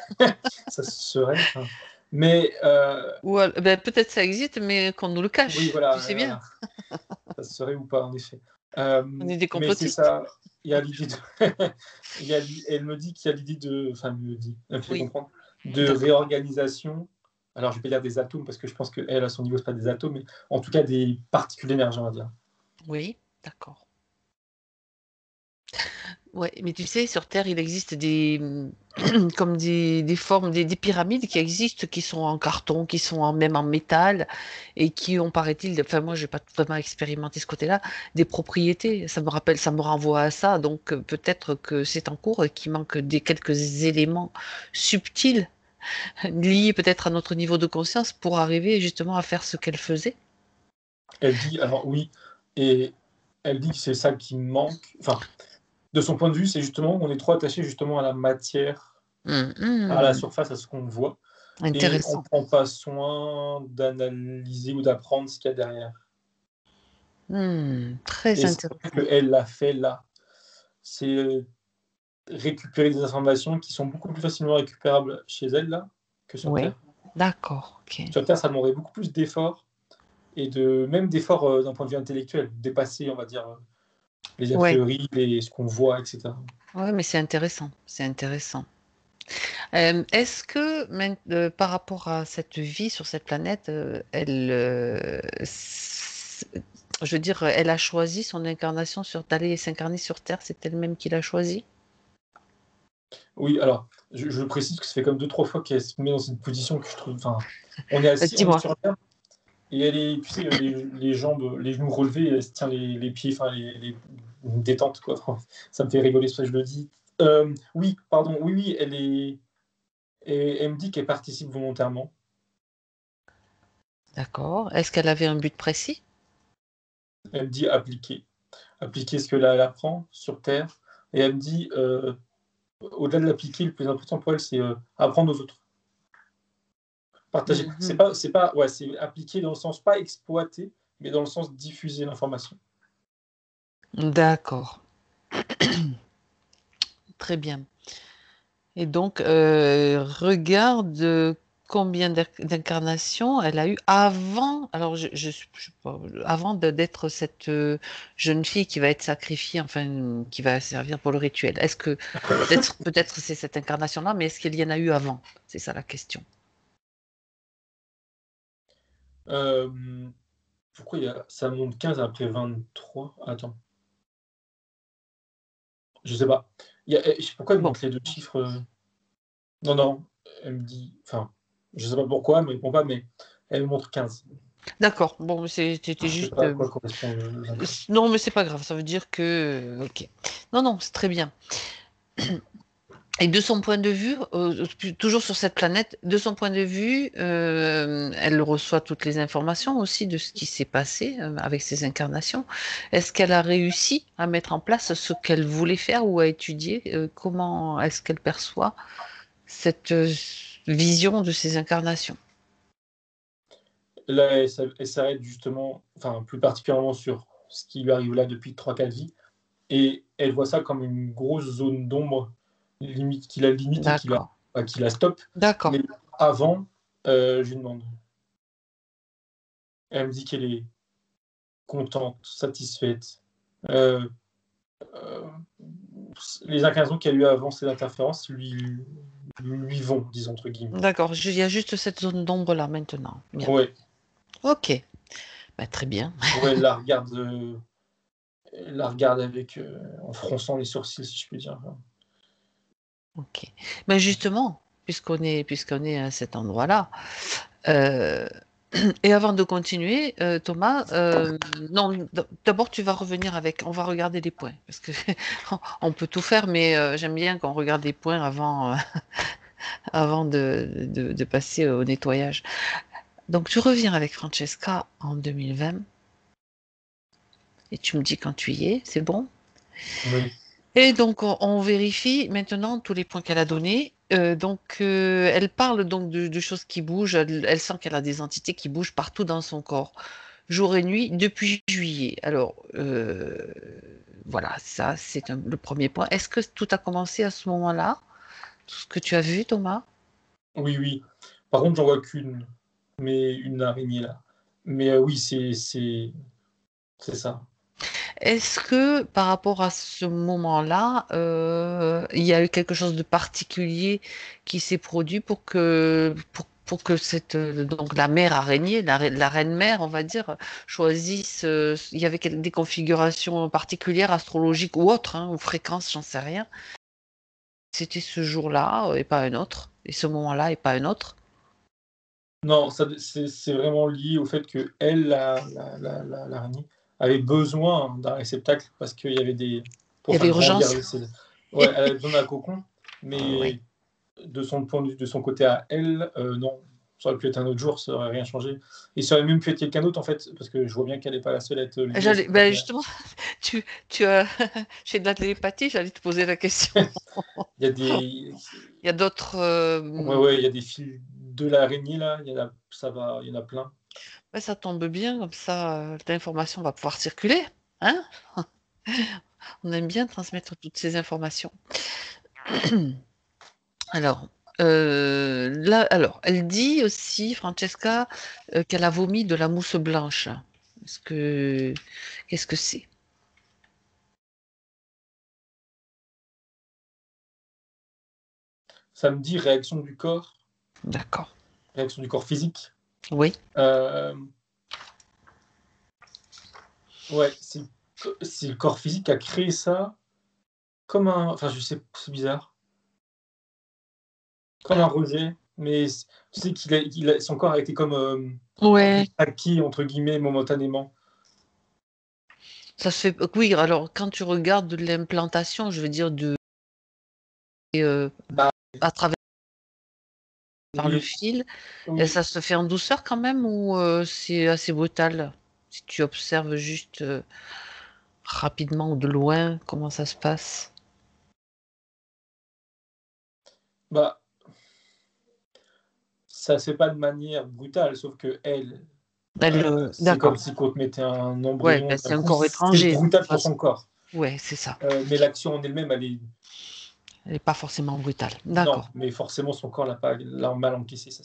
B: Ça se serait, enfin, mais
A: Ou al beh, peut-être ça existe, mais qu'on nous le
B: oui,
A: cache, tu
B: voilà,
A: sais bien.
B: voilà, ça se serait ou pas, en effet.
A: On est des
B: Mais c'est
A: complotistes.
B: ça, il y a l'idée de il y a l'i elle me dit qu'il y a l'idée de enfin, elle me le dit, elle me fait
A: Oui,
B: comprendre, de
A: d'accord.
B: réorganisation. Alors je vais pas dire des atomes parce que je pense qu'elle, à son niveau, c'est pas des atomes, mais en tout cas des particules d'énergie, on va dire.
A: Oui, d'accord. Ouais, mais tu sais, sur Terre, il existe comme des formes, des pyramides qui existent, qui sont en carton, qui sont même en métal, et qui ont, paraît-il, enfin moi, j'ai pas vraiment expérimenté ce côté-là, des propriétés. Ça me rappelle, ça me renvoie à ça. Donc peut-être que c'est en cours et qu'il manque des quelques éléments subtils liés peut-être à notre niveau de conscience pour arriver justement à faire ce qu'elle faisait.
B: Elle dit alors oui, et elle dit que c'est ça qui manque, enfin, de son point de vue, c'est justement on est trop attaché justement à la matière, à la
A: Mhm.
B: surface, à ce qu'on voit, et on
A: Intéressant.
B: prend pas soin d'analyser ou d'apprendre ce qu'il y a derrière.
A: Très
B: Et c'est pour ça
A: intéressant.
B: qu'elle l'a fait là. C'est récupérer des informations qui sont beaucoup plus facilement récupérables chez elle là, que sur
A: Oui,
B: Terre.
A: d'accord, ok.
B: Sur Terre, ça demanderait beaucoup plus d'efforts et même d'efforts, d'un point de vue intellectuel, dépasser, on va dire, les a
A: Ouais.
B: priori, ce qu'on voit, et cetera.
A: Ouais, mais c'est intéressant, c'est intéressant. Est-ce que par rapport à cette vie sur cette planète, je veux dire, elle a choisi son incarnation d'aller s'incarner sur Terre, c'est elle-même qui l'a choisi?
B: Oui, alors, je précise que ça fait comme deux trois fois qu'elle se met dans une position que je trouve, enfin, on est
A: Dis-moi.
B: sur Terre et elle est, tu sais, les jambes, les genoux relevés, elle se tient les pieds, enfin les une détente quoi, enfin, ça me fait rigoler, c'est pour ça que je le dis. Oui, pardon, oui, oui, elle me dit qu'elle participe volontairement.
A: D'accord. Est-ce qu'elle avait un but précis?
B: Elle me dit appliquer ce que là elle apprend sur terre, et elle me dit, au-delà de l'appliquer, le plus important pour elle, c'est, apprendre aux autres. Partager. C'est
A: Mhm.
B: pas c'est pas ouais, c'est appliquer dans le sens pas exploiter, mais dans le sens diffuser l'information.
A: D'accord, très bien. Et donc, regarde combien d'incarnations elle a eu avant. Alors, je sais pas, avant d'être cette jeune fille qui va être sacrifiée, enfin, qui va servir pour le rituel. Est-ce que peut-être c'est cette incarnation-là, mais est-ce qu'il y en a eu avant? C'est ça la question.
B: Hem, Pourquoi il y a ça monte 15 après 23? Attends, je sais pas. Il y a pourquoi elle
A: Bon,
B: monte les 2 chiffres, Non, non, elle me dit enfin, je sais pas pourquoi, elle me répond pas, mais elle me montre 15.
A: d'accord. Bon, c'était
B: Je sais
A: juste.
B: pas à quoi correspond le 23.
A: Non, mais c'est pas grave. Ça veut dire que. Ok. Non, non, c'est très bien. Et de son point de vue, toujours sur cette planète, de son point de vue, elle reçoit toutes les informations aussi de ce qui s'est passé avec ses incarnations. Est-ce qu'elle a réussi à mettre en place ce qu'elle voulait faire ou à étudier? Comment est-ce qu'elle perçoit cette vision de ses incarnations?
B: Là, elle s'arrête justement, enfin, plus particulièrement sur ce qui lui arrive là depuis 3-4 vies, et elle voit ça comme une grosse zone d'ombre, limite qui la limite et
A: D'accord,
B: qui la stoppe.
A: d'accord,
B: Mais avant, je lui demande. Elle me dit qu'elle est contente, satisfaite. Heu heu, les incarnations qu'elle a eues avant ces interférences lui «vont», disons entre guillemets.
A: d'accord. Il y a juste cette zone d'ombre là maintenant. Bien.
B: Ouais,
A: Ok. Bah, très bien.
B: ouais, elle la regarde avec, en fronçant les sourcils, si je puis dire.
A: Ok. Mais justement. puisqu'on est à cet endroit-là. Euh, et avant de continuer, Thomas, non, d'abord tu vas revenir avec, on va regarder les points, parce que on peut tout faire, mais j'aime bien qu'on regarde les points avant, avant de passer au nettoyage. Donc tu reviens avec Francesca en 2020 et tu me dis quand tu y es, c'est bon?
B: Oui.
A: Et donc, on vérifie maintenant tous les points qu'elle a donnés. Donc, elle parle donc de choses qui bougent. Elle sent qu'elle a des entités qui bougent partout dans son corps, jour et nuit, depuis juillet. Alors, voilà, ça, c'est le premier point. Est-ce que tout a commencé à ce moment-là? Tout ce que tu as vu, Thomas?
B: Oui, oui. Par contre, j'en vois qu'une, mais une araignée là. Mais oui, c'est ça.
A: Est-ce que par rapport à ce moment-là, il y a eu quelque chose de particulier qui s'est produit pour que cette donc la mère araignée, la reine mère, on va dire, choisisse, il y avait des configurations particulières astrologiques ou autres, hein, ou fréquences, j'en sais rien. C'était ce jour-là et pas un autre, et ce moment-là et pas un autre.
B: Non, c'est vraiment lié au fait que elle, l'araignée, avait besoin d'un réceptacle parce qu'il y avait des
A: Il y
B: pour
A: avait
B: faire grandir
A: urgence.
B: ses ouais, elle avait besoin d'un cocon,
A: Oui.
B: mais de son point de vue de son côté à elle, non. Ça aurait pu être un autre jour, ça aurait rien changé et ça aurait même pu être quelqu'un d'autre, en fait, parce que je vois bien qu'elle est pas la seule à être liée à ce
A: Ben
B: truc-là.
A: justement, tu as, j'ai de la télépathie, j'allais te poser la question.
B: Il y a des
A: Il y a d'autres.
B: ouais, ouais, il y a des fils de l'araignée, là, il y en a plein.
A: Ouais, ça tombe bien, comme ça, l'information va pouvoir circuler. Hein? On aime bien transmettre toutes ces informations. Alors, là, alors, elle dit aussi, Francesca, qu'elle a vomi de la mousse blanche. Est-ce que, qu'est-ce que c'est?
B: Ça me dit
A: D'accord.
B: réaction du corps physique.
A: Oui.
B: Euh, ouais, c'est le corps physique qui a créé ça comme un. Enfin, je sais, c'est bizarre. Comme un rejet, mais tu sais son corps a été comme un peu
A: Ouais,
B: acquis, entre guillemets, momentanément.
A: ça se fait. Oui, alors quand tu regardes de l'implantation, je veux dire euh,
B: Bah,
A: à travers par le
B: oui,
A: fil, et
B: oui.
A: ça se fait en douceur quand même ou c'est assez brutal? Si tu observes juste rapidement ou de loin comment ça se passe.
B: Bah, ça se fait pas de manière brutale, sauf que elle, c'est comme
A: D'accord.
B: si on te mettait un
A: Ouais,
B: embryon
A: ben,
B: d'un
A: c'est un
B: coup,
A: corps
B: c'est
A: étranger. De
B: brutal
A: toute
B: pour
A: façon.
B: son corps.
A: Ouais, c'est ça.
B: Mais l'action en elle-même, elle est.
A: Elle n'est pas forcément brutale.
B: Non,
A: D'accord.
B: mais forcément, son corps l'a mal encaissé, ça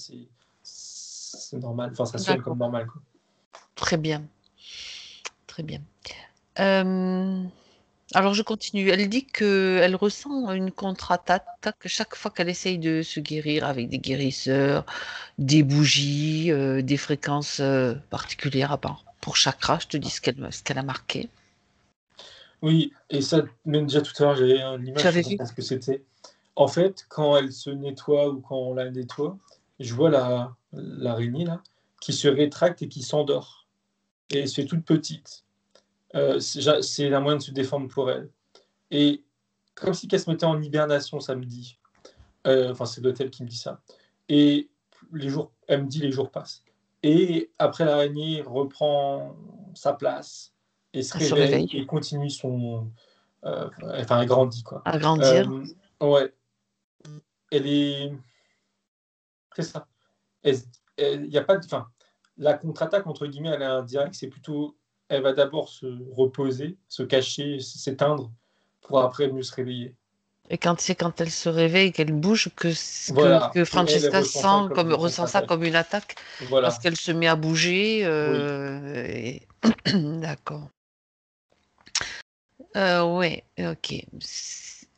B: c'est normal. Enfin, ça sonne comme
A: D'accord.
B: normal, quoi.
A: Très bien. Très bien. Euh, alors je continue. Elle dit qu'elle ressent une contre-attaque chaque fois qu'elle essaye de se guérir avec des guérisseurs, des bougies, des fréquences particulières à part. Pour chakra, je te dis ce qu'elle a marqué.
B: Oui, et ça, même déjà tout à l'heure, j'avais une
A: Tu
B: image, je
A: avais
B: sais
A: vu?
B: pas ce que c'était. En fait, quand elle se nettoie ou quand on la nettoie, je vois l'araignée là qui se rétracte et qui s'endort. Et elle se fait toute petite. C'est un moyen de se défendre pour elle. Et comme si qu'elle se mettait en hibernation samedi. Enfin, c'est l'hôtel qui me dit ça. Et elle me dit les jours passent. Et après, l'araignée reprend sa place et se
A: Elle se
B: réveille
A: réveille.
B: et continue enfin, elle grandit, quoi.
A: Agrandir.
B: Euh, ouais, elle est. C'est ça. Elle, il y a pas de. Enfin, la contre-attaque, entre guillemets, elle est indirecte. C'est plutôt. Elle va d'abord se reposer, se cacher, s'éteindre pour après mieux se réveiller.
A: Et quand c'est quand elle se réveille, qu'elle bouge,
B: Voilà.
A: que
B: Elle
A: Francesca
B: ressent ça
A: sent
B: comme une
A: ressent ça
B: contre-attaque.
A: comme une attaque, parce
B: Voilà.
A: qu'elle se met à bouger.
B: Oui.
A: D'accord. Ouais, ok.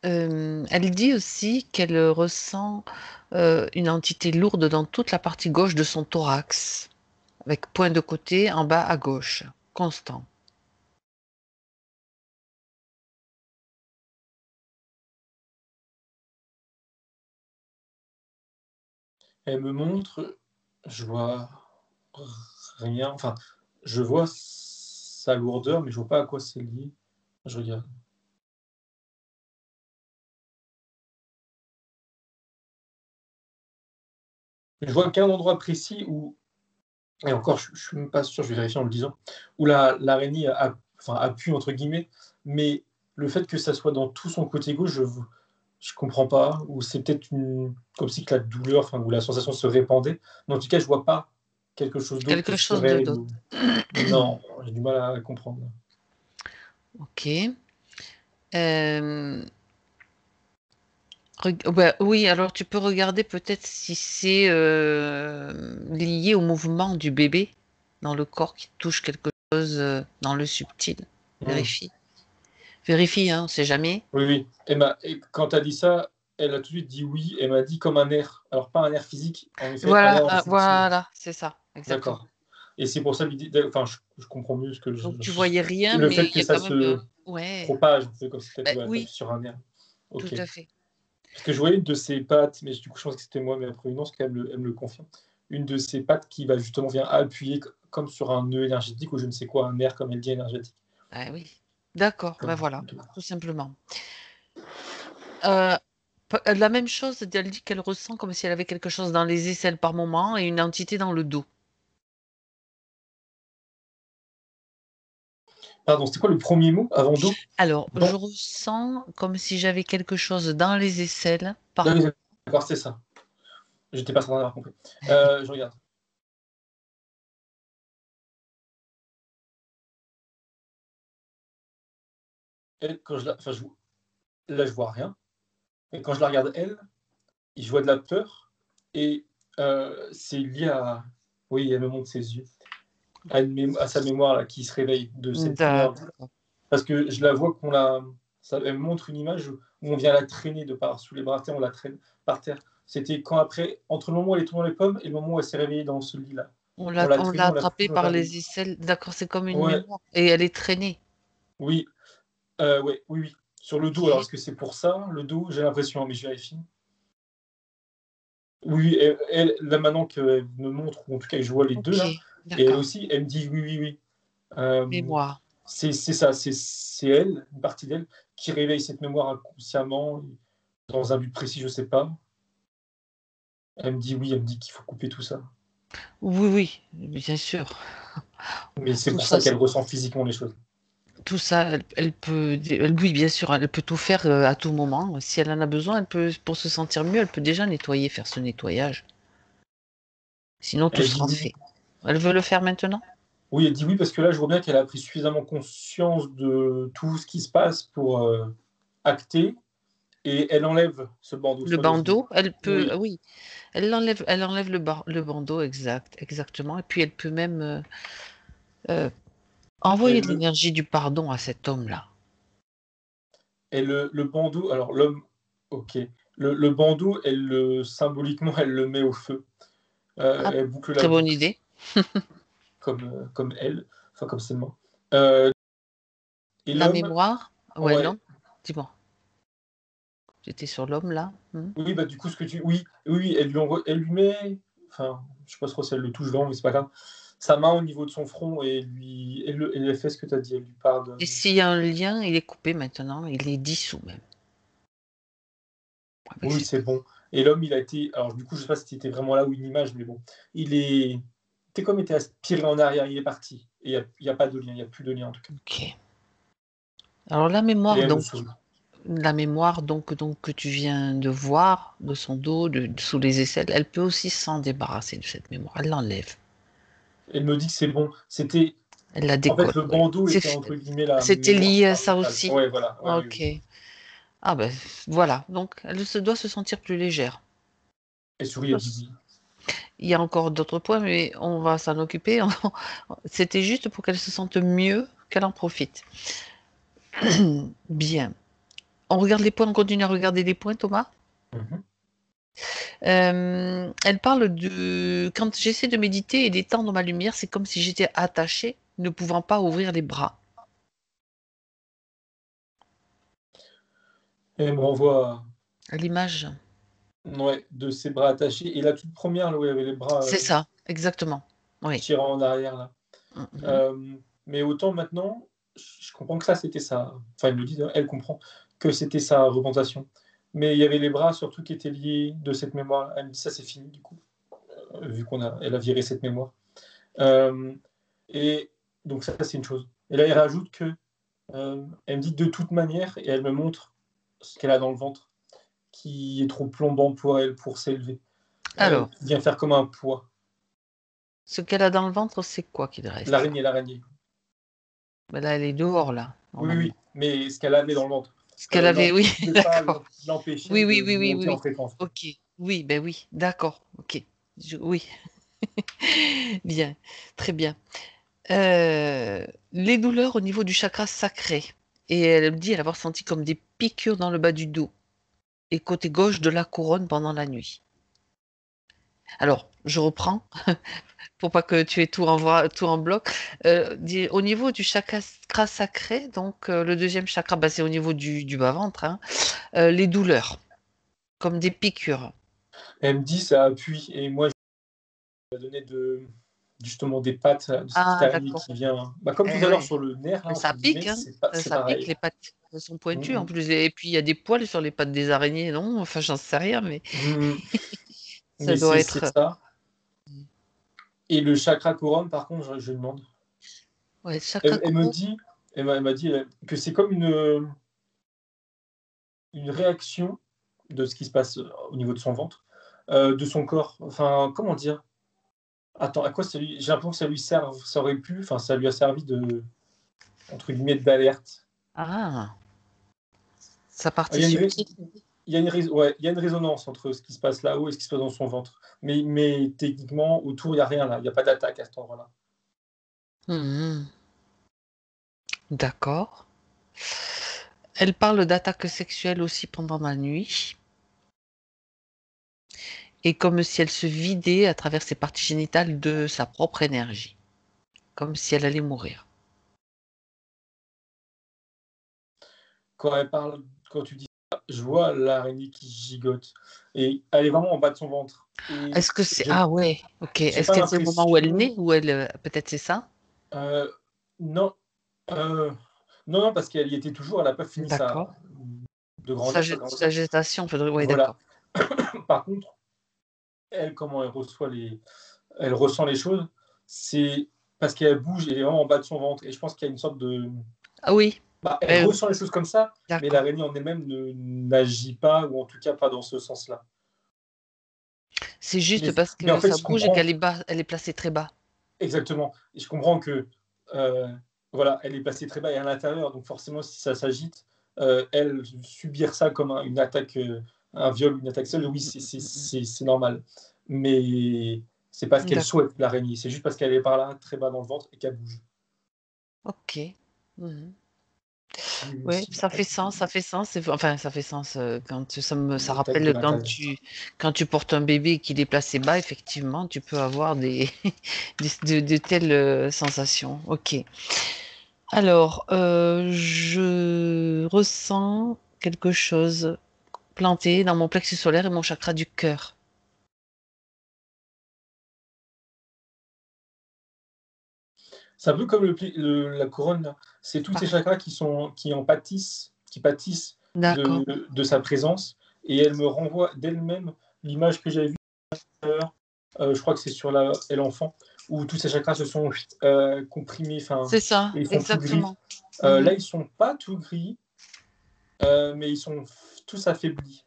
A: Elle dit aussi qu'elle ressent une entité lourde dans toute la partie gauche de son thorax, avec point de côté en bas à gauche, constant.
B: Elle me montre, je vois rien. Enfin, je vois sa lourdeur, mais je vois pas à quoi c'est lié. Je regarde. Je vois qu'un endroit précis où, et encore, je suis même pas sûr, je vais vérifier en le disant, où l'araignée enfin, a pu, entre guillemets, mais le fait que ça soit dans tout son côté gauche, je comprends pas, ou c'est peut-être comme si que la douleur, enfin, ou la sensation se répandait. Mais en tout cas, je vois pas quelque chose d'autre
A: Quelque chose
B: sur
A: de
B: elle.
A: d'autre.
B: Non, j'ai du mal à comprendre.
A: Ok. Euh, bah, oui, alors tu peux regarder peut-être si c'est lié au mouvement du bébé dans le corps qui touche quelque chose dans le subtil.
B: Hmm.
A: Vérifie. Vérifie, hein, on sait jamais.
B: Oui, oui. Et quand tu as dit ça, elle a tout de suite dit oui. Elle m'a dit comme un air. Alors, pas un air physique, en effet, un
A: Voilà,
B: air dans le subtil.
A: voilà, c'est ça, exactement.
B: D'accord. Et c'est pour ça l'idée. Enfin, je comprends mieux ce que
A: Donc tu voyais rien,
B: le
A: mais
B: fait
A: il y
B: que
A: a
B: ça
A: quand même,
B: se
A: ouais,
B: propage, c'est comme si
A: bah,
B: tu appuies
A: oui,
B: sur un air.
A: tout
B: Ok.
A: à fait.
B: Parce que je voyais une de ses pattes, mais du coup, je pense que c'était moi, mais après une autre, elle me le confirme. Une de ses pattes qui va justement vient appuyer comme sur un nœud énergétique ou je ne sais quoi, un nerf, comme elle dit, énergétique.
A: Ah oui, d'accord, ben
B: Comme,
A: voilà,
B: ok.
A: tout simplement. Euh, la même chose, elle dit qu'elle ressent comme si elle avait quelque chose dans les aisselles par moment et une entité dans le dos.
B: Pardon, c'était quoi le premier mot avant dos?
A: Alors, je
B: Bon,
A: ressens comme si j'avais quelque chose dans les aisselles par moment.
B: d'accord, c'est ça. J'étais pas certain d'avoir compris. Je regarde. Elle, quand je la, enfin, là, je vois rien. Et quand je la regarde, elle, je vois de la peur. Et c'est lié à. Oui, elle me montre ses yeux. À sa mémoire là, qui se réveille de cette première.
A: D'accord.
B: Parce que je la vois elle me montre une image où on vient la traîner de par sous les bras, on la traîne par terre. C'était quand après, entre le moment où elle est tombée dans les pommes et le moment où elle s'est réveillée dans ce lit-là. On l'a
A: On
B: traînée,
A: l'a
B: on l'a
A: attrapée
B: poussée dans
A: par
B: un lit.
A: les aisselles. D'accord, c'est comme une
B: Ouais,
A: mémoire. Et elle est traînée.
B: oui, ouais, oui, oui. Sur le dos, alors
A: Ok.
B: est-ce que c'est pour ça, le dos? J'ai l'impression, mais je vérifie. Oui, là maintenant qu'elle me montre, ou en tout cas que je vois les deux
A: Ok,
B: là, et elle
A: d'accord.
B: aussi, elle me dit oui, oui, oui. Euh,
A: Mémoire.
B: c'est ça, c'est elle, une partie d'elle, qui réveille cette mémoire inconsciemment, dans un but précis, je sais pas. Elle me dit oui, elle me dit qu'il faut couper tout ça.
A: Oui, oui, bien sûr.
B: Mais c'est
A: Tout
B: pour
A: ça,
B: ça qu'elle ressent physiquement les choses.
A: tout ça, elle peut, oui, bien sûr, elle peut tout faire à tout moment. Si elle en a besoin, elle peut, pour se sentir mieux, elle peut déjà nettoyer, faire ce nettoyage. Sinon, tout
B: Elle dit
A: sera
B: oui.
A: fait. Elle veut le faire maintenant?
B: Oui, elle dit oui parce que là, je vois bien qu'elle a pris suffisamment conscience de tout ce qui se passe pour acter, et elle enlève ce bandeau
A: Le
B: sur les yeux.
A: bandeau, elle peut,
B: Oui,
A: oui, elle enlève le bandeau, exactement. Et puis elle peut même euh, envoyer
B: elle
A: de
B: le,
A: l'énergie du pardon à cet homme-là.
B: et le bandeau, alors l'homme, ok. Le bandeau, symboliquement, elle le met au feu.
A: Ah,
B: Elle boucle la
A: très bonne
B: boucle,
A: idée.
B: comme elle, enfin comme ses mains. Euh, et
A: La
B: l'homme,
A: mémoire, ouais,
B: ouais,
A: l'homme, dis-moi, j'étais sur l'homme là.
B: oui, bah du coup, oui, oui, elle lui met, enfin, je sais pas trop si elle le touche vraiment, mais c'est pas grave, sa main au niveau de son front et elle fait ce que tu as dit, elle lui parle.
A: Et s'il y a un lien, il est coupé maintenant, il est dissous même. Avec
B: Oui,
A: ces-
B: c'est bon. Et l'homme, il a été, alors du coup, je sais pas si c'était vraiment là ou une image, mais bon, t'es comme été aspiré en arrière, il est parti. Et il y a pas de lien, il y a plus de lien en tout cas.
A: Ok. Alors
B: Et elle me sourit.
A: la mémoire donc que tu viens de voir de son dos, sous les aisselles, elle peut aussi s'en débarrasser de cette mémoire. Elle l'enlève,
B: Elle me dit que c'est bon.
A: elle la
B: En fait,
A: décolle.
B: le
A: Oui.
B: bandeau était entre guillemets la
A: C'était
B: mémoire
A: lié à ça
B: principale.
A: aussi.
B: Ouais, voilà. Ouais, oui,
A: Ok.
B: oui.
A: Ah ben voilà. Donc doit se sentir plus légère.
B: Elle sourit, elle dit oui.
A: Il y a encore d'autres points, mais on va s'en occuper. C'était juste pour qu'elle se sente mieux, qu'elle en profite. Bien. On regarde les points, on continue à regarder les points, Thomas.
B: Mhm.
A: Elle parle de quand j'essaie de méditer et d'étendre ma lumière, c'est comme si j'étais attachée, ne pouvant pas ouvrir les bras.
B: Et elle me renvoie
A: À l'image.
B: ouais, de ses bras attachés. Et la toute première, là où il y avait les bras
A: C'est ça, exactement. Oui.
B: tirant en arrière, là.
A: Mhm.
B: Mais autant maintenant, je comprends que ça, c'était ça. Enfin, elle me dit, elle comprend que c'était sa représentation. Mais il y avait les bras surtout qui étaient liés de cette mémoire. Elle me dit, ça, c'est fini, du coup, vu elle a viré cette mémoire. Euh, et donc, ça, c'est une chose. Et là, elle rajoute que, elle me dit de toute manière, et elle me montre ce qu'elle a dans le ventre, qui est trop plombant pour elle, pour s'élever.
A: Alors,
B: Qui vient faire comme un poids.
A: ce qu'elle a dans le ventre, c'est quoi qu'il reste?
B: L'araignée.
A: Ben là, elle est dehors, là,
B: Oui,
A: normalement.
B: oui, mais ce qu'elle avait dans le ventre
A: Ce qu'elle avait, oui,
B: ne pouvait pas
A: d'accord.
B: l'empêcher
A: Oui, oui,
B: de
A: oui, oui, oui,
B: monter en
A: oui.
B: fréquence.
A: Ok. Oui, ben oui, d'accord. Ok. Oui, bien, très bien. Les douleurs au niveau du chakra sacré. Et elle me dit elle avoir senti comme des piqûres dans le bas du dos et côté gauche de la couronne pendant la nuit. Alors, je reprends pour pas que tu aies tout en bloc. Au niveau du chakra sacré, donc le deuxième chakra, bah, c'est au niveau du bas-ventre, hein, les douleurs, comme des piqûres.
B: Elle me dit ça appuie, et moi je lui ai donné justement des pattes de cette petite
A: Ah,
B: araignée
A: d'accord.
B: qui vient, bah, comme tout
A: Eh
B: à l'heure
A: ouais.
B: sur le nerf, là,
A: Mais
B: entre
A: ça
B: guillemets,
A: pique, hein.
B: c'est
A: Ça pique,
B: pareil.
A: les pattes elles sont pointues en
B: Mm,
A: plus. Et puis il y a des poils sur les pattes des araignées, non? Enfin, j'en sais rien, mais
B: mm, mm.
A: ça
B: Mais
A: doit
B: c'est
A: être.
B: ça. Et le chakra couronne, par contre, je lui demande.
A: Ouais,
B: Elle me
A: Chakrakuro.
B: dit, elle m'a dit que c'est comme une réaction de ce qui se passe au niveau de son ventre, de son corps. Enfin, comment dire? Attends, à quoi ça lui j'ai l'impression que ça lui sert, ça aurait pu, enfin, ça lui a servi de, entre guillemets, «d'alerte».
A: Ah, sa
B: Il
A: partie
B: y a une ré
A: subtile.
B: il y a une rais ouais, il y a une résonance entre ce qui se passe là-haut et ce qui se passe dans son ventre. Mais techniquement, autour, il y a rien là, il y a pas d'attaque à cet endroit-là.
A: Mhm. D'accord. Elle parle d'attaques sexuelles aussi pendant la nuit. Et comme si elle se vidait à travers ses parties génitales de sa propre énergie. Comme si elle allait mourir.
B: Quand elle parle quand tu dis ça, je vois l'araignée qui gigote et elle est vraiment en bas de son ventre et
A: Est-ce que c'est...
B: j'ai
A: Ah ouais, ok.
B: j'ai
A: Est-ce
B: pas
A: que c'est au moment où elle
B: l'impression,
A: naît ou elle... Peut-être c'est ça?
B: non, heu, non, non, parce qu'elle y était toujours, elle a pas fini
A: D'accord.
B: de grandir, sa
A: Sa
B: grossesse.
A: gestation, faudrait... Oui,
B: Voilà.
A: d'accord.
B: Par contre, elle, comment elle ressent les choses, c'est parce qu'elle bouge, elle est vraiment en bas de son ventre et je pense qu'il y a une sorte de,
A: Ah oui,
B: bah, elle
A: ben,
B: ressent les choses comme ça, mais
A: d'accord.
B: l'araignée en elle-même ne n'agit pas ou en tout cas pas dans ce sens-là.
A: C'est
B: Mais
A: juste parce
B: mais en
A: que
B: fait,
A: ça
B: je
A: bouge et qu'elle
B: comprends
A: est bas, elle est placée très bas.
B: exactement et je comprends que, heu, voilà, elle est placée très bas et à l'intérieur, donc forcément si ça s'agite, elle, subir ça comme une attaque, un viol ou une attaque seule, oui, c'est normal. Mais c'est pas ce qu'elle
A: D'accord.
B: souhaite, l'araignée, c'est juste parce qu'elle est par là, très bas dans le ventre et qu'elle bouge.
A: Ok. Mhm.
B: Si
A: Oui,
B: si
A: ça fait
B: l'attaque
A: sens, ça fait sens. Enfin, ça fait sens quand ça
B: l'attaque de
A: rappelle
B: l'intérieur.
A: quand tu portes un bébé et qu'il est placé bas, effectivement, tu peux avoir de telles sensations. Ok. Alors, je ressens quelque chose planté dans mon plexus solaire et mon chakra du cœur.
B: C'est un peu comme la couronne là, c'est tous ces
A: Pareil.
B: chakras qui pâtissent
A: D'accord.
B: de sa présence et elle me renvoie d'elle-même l'image que j'avais vue tout à l'heure, je crois que c'est sur l'enfant, où tous ces chakras se sont, comprimés, enfin
A: C'est ça,
B: et ils sont tout gris.
A: exactement.
B: Là,
A: Mhm.
B: ils sont pas tout gris, mais ils sont tous affaiblis.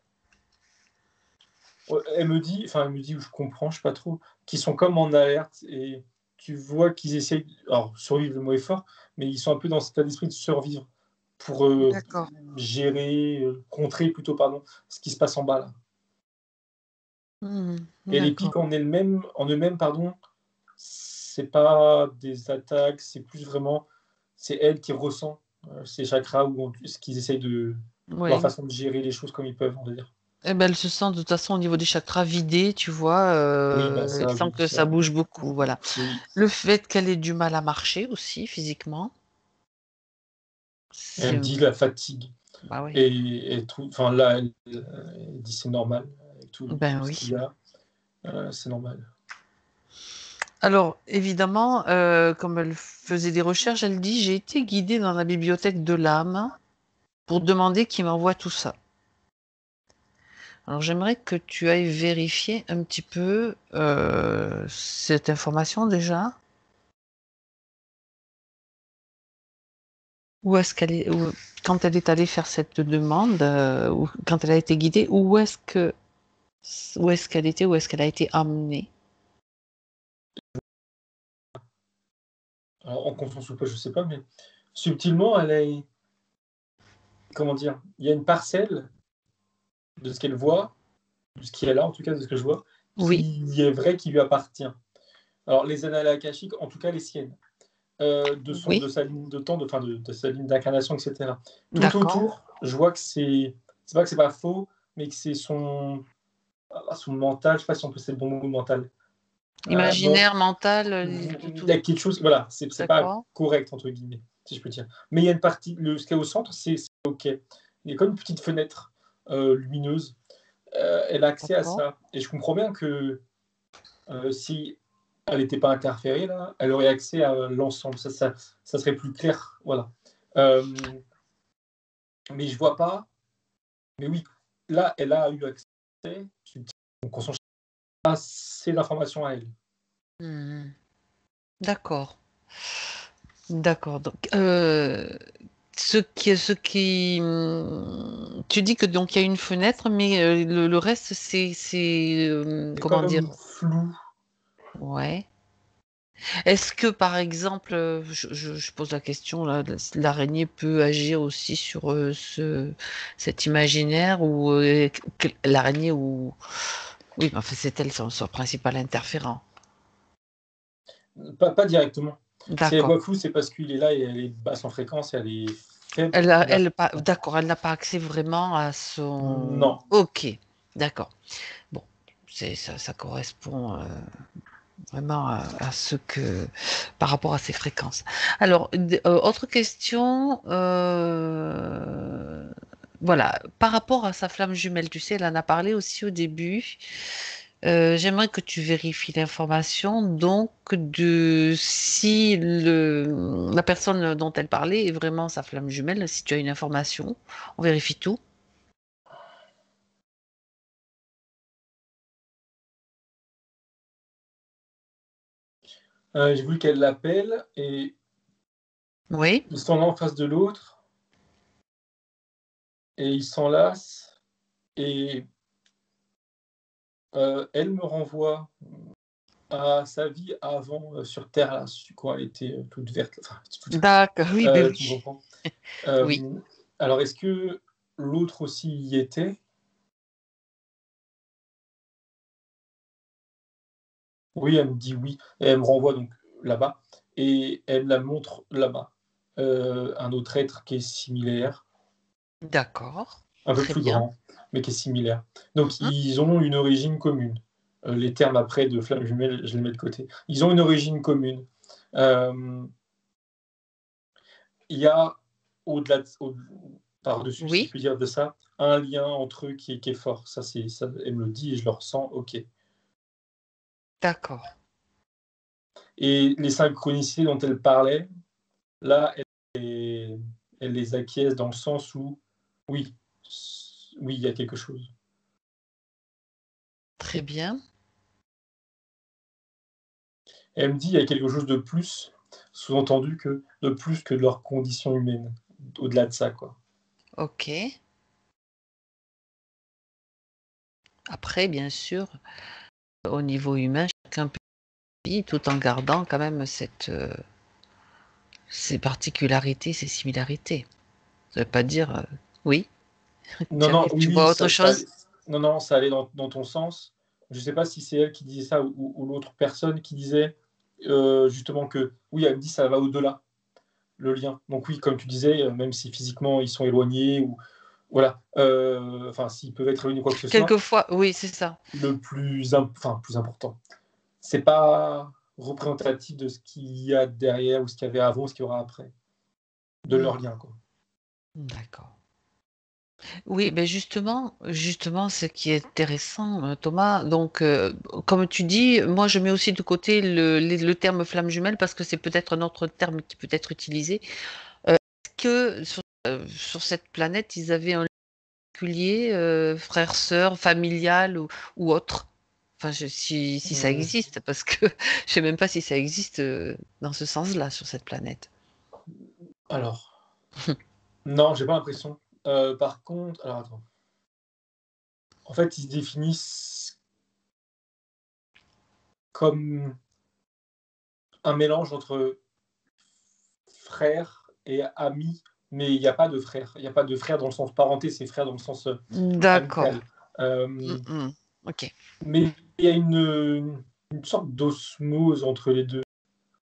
B: Ouais, elle me dit ou je comprends, je sais pas trop, qu'ils sont comme en alerte et tu vois qu'ils essayent, alors survivre, le mot est fort, mais ils sont un peu dans cet état d'esprit de survivre pour,
A: D'accord.
B: gérer, contrer plutôt, pardon, ce qui se passe en bas là.
A: Mhm.
B: Et les
A: D'accord.
B: pics en eux-mêmes, pardon, c'est pas des attaques, c'est plus vraiment, c'est elle qui ressent, ces chakras ou ce qu'ils essayent de leur
A: Oui.
B: façon de gérer les choses comme ils peuvent, on va dire.
A: Eh ben, elle se sent de toute façon au niveau des chakras vidés, tu vois,
B: Oui, bah,
A: elle
B: ça
A: sent
B: oui,
A: que ça
B: ça
A: bouge beaucoup, voilà.
B: oui.
A: Le fait qu'elle ait du mal à marcher aussi physiquement,
B: Elle me
A: c'est
B: dit la fatigue.
A: bah oui.
B: Et enfin là, elle dit: «C'est normal», tout
A: Ben
B: ce
A: oui.
B: qu'il y a, c'est normal.
A: Alors, évidemment, comme elle faisait des recherches, elle dit, j'ai été guidée dans la bibliothèque de l'âme pour demander qu'il m'envoie tout ça. Alors, j'aimerais que tu ailles vérifier un petit peu cette information déjà. Où est-ce qu'elle est, quand elle est allée faire cette demande, ou quand elle a été guidée, où est-ce qu'elle était, où est-ce qu'elle a été amenée?
B: Alors, en conscience ou pas, je sais pas, mais subtilement, elle est, comment dire, il y a une parcelle de ce qu'elle voit, de ce qui est là, en tout cas, de ce que je vois,
A: Oui,
B: qui est vrai, qui lui appartient. Alors, les annales akashiques, en tout cas les siennes, de
A: oui,
B: sa ligne de temps, de sa ligne d'incarnation, etc. Tout
A: d'accord.
B: autour, je vois que c'est pas que c'est pas faux, mais que c'est son mental, je sais pas si on peut c'est le bon mot mental. Bon,
A: Imaginaire, mental,
B: il
A: tout,
B: y a quelque chose, voilà, c'est pas
A: d'accord,
B: correct, entre guillemets, si je peux dire. Mais il y a une partie, ce qu'il y a au centre, c'est OK. Il y a comme une petite fenêtre lumineuse. Elle a accès à
A: d'accord.
B: ça. Et je comprends bien que si elle n'était pas interférée, là, elle aurait accès à l'ensemble. Ça serait plus clair. Voilà. Euh, mais je vois pas. Mais oui, là, elle a eu accès. Donc, on s'en pas assez d'informations à elle.
A: Mhm. D'accord, d'accord. Donc, tu dis que donc il y a une fenêtre, mais le reste,
B: C'est
A: comment dire?
B: comme flou.
A: Ouais. Est-ce que, par exemple, je pose la question, là, l'araignée peut agir aussi sur cet imaginaire ou l'araignée ou... Oui, mais enfin, c'est elle son principal interférent.
B: Pas directement. Si elle
A: D'accord.
B: voit flou, c'est parce qu'il est là et elle est basse en fréquence et elle est faible.
A: D'accord, elle n'a pas accès vraiment à son...
B: Non.
A: Ok, d'accord. Bon, ça correspond vraiment à ce que... par rapport à ces fréquences. Alors, autre question. Voilà, par rapport à sa flamme jumelle, tu sais, elle en a parlé aussi au début. J'aimerais que tu vérifies l'information, donc de si la personne dont elle parlait est vraiment sa flamme jumelle. Si tu as une information, on vérifie tout.
B: J'ai voulu qu'elle l'appelle et
A: Oui,
B: ils sont l'un en face de l'autre et ils s'enlacent et elle me renvoie à sa vie avant sur Terre, là, quand elle était toute verte. Enfin,
A: d'accord, oui, ben
B: tu me
A: oui,
B: comprends.
A: oui,
B: Alors, est-ce que l'autre aussi y était? Oui, elle me dit oui. Et elle me renvoie donc là-bas et elle me la montre là-bas. Un autre être qui est similaire,
A: d'accord,
B: un peu
A: très
B: plus
A: bien.
B: grand, mais qui est similaire. Donc,
A: Mhm.
B: ils ont une origine commune. Les termes après de flamme jumelle, je les mets de côté. Ils ont une origine commune. Euh, il y a au-delà par-dessus, si je
A: Oui,
B: puis dire, de ça, un lien entre eux qui est fort. Ça, elle me le dit et je le ressens, ok.
A: d'accord.
B: Et les synchronicités dont elle parlait, là, elle les acquiesce dans le sens où, oui, oui, il y a quelque chose.
A: Très bien.
B: Et elle me dit, il y a quelque chose de plus, sous-entendu que de plus que de leur condition humaine, au-delà de ça, quoi.
A: Ok. Après, bien sûr, au niveau humain, chacun peut vivre tout en gardant quand même ces particularités, ces similarités. Ça veut pas dire... oui,
B: Non,
A: tu
B: non,
A: arrives,
B: oui,
A: tu
B: oui,
A: vois autre chose?
B: non, non, ça allait dans ton sens. Je sais pas si c'est elle qui disait ça ou l'autre personne qui disait justement que, oui, elle me dit ça va au-delà, le lien. Donc oui, comme tu disais, même si physiquement ils sont éloignés ou voilà, enfin s'ils peuvent être éloignés ou quoi que ce soit,
A: Quelquefois, oui, c'est ça.
B: plus important, c'est pas représentatif de ce qu'il y a derrière ou ce qu'il y avait avant ou ce qu'il y aura après, de
A: Hmm,
B: leur lien, quoi.
A: d'accord. Oui, ben justement, ce qui est intéressant, Thomas, donc, comme tu dis, moi je mets aussi de côté le terme flamme jumelle parce que c'est peut-être un autre terme qui peut être utilisé. Est-ce que sur cette planète, ils avaient un lien particulier, frère, sœur, familial ou autre? Enfin, si ça
B: Hum,
A: existe, parce que je sais même pas si ça existe dans ce sens-là sur cette planète.
B: alors, non, j'ai pas l'impression. Par contre, alors attends. En fait, ils se définissent comme un mélange entre frère et ami, mais il n'y a pas de frère. Il n'y a pas de frère dans le sens parenté, c'est frère dans le sens
A: D'accord.
B: amical.
A: Mm,
B: Euh,
A: mm. Ok.
B: mais il y a une sorte d'osmose entre les deux,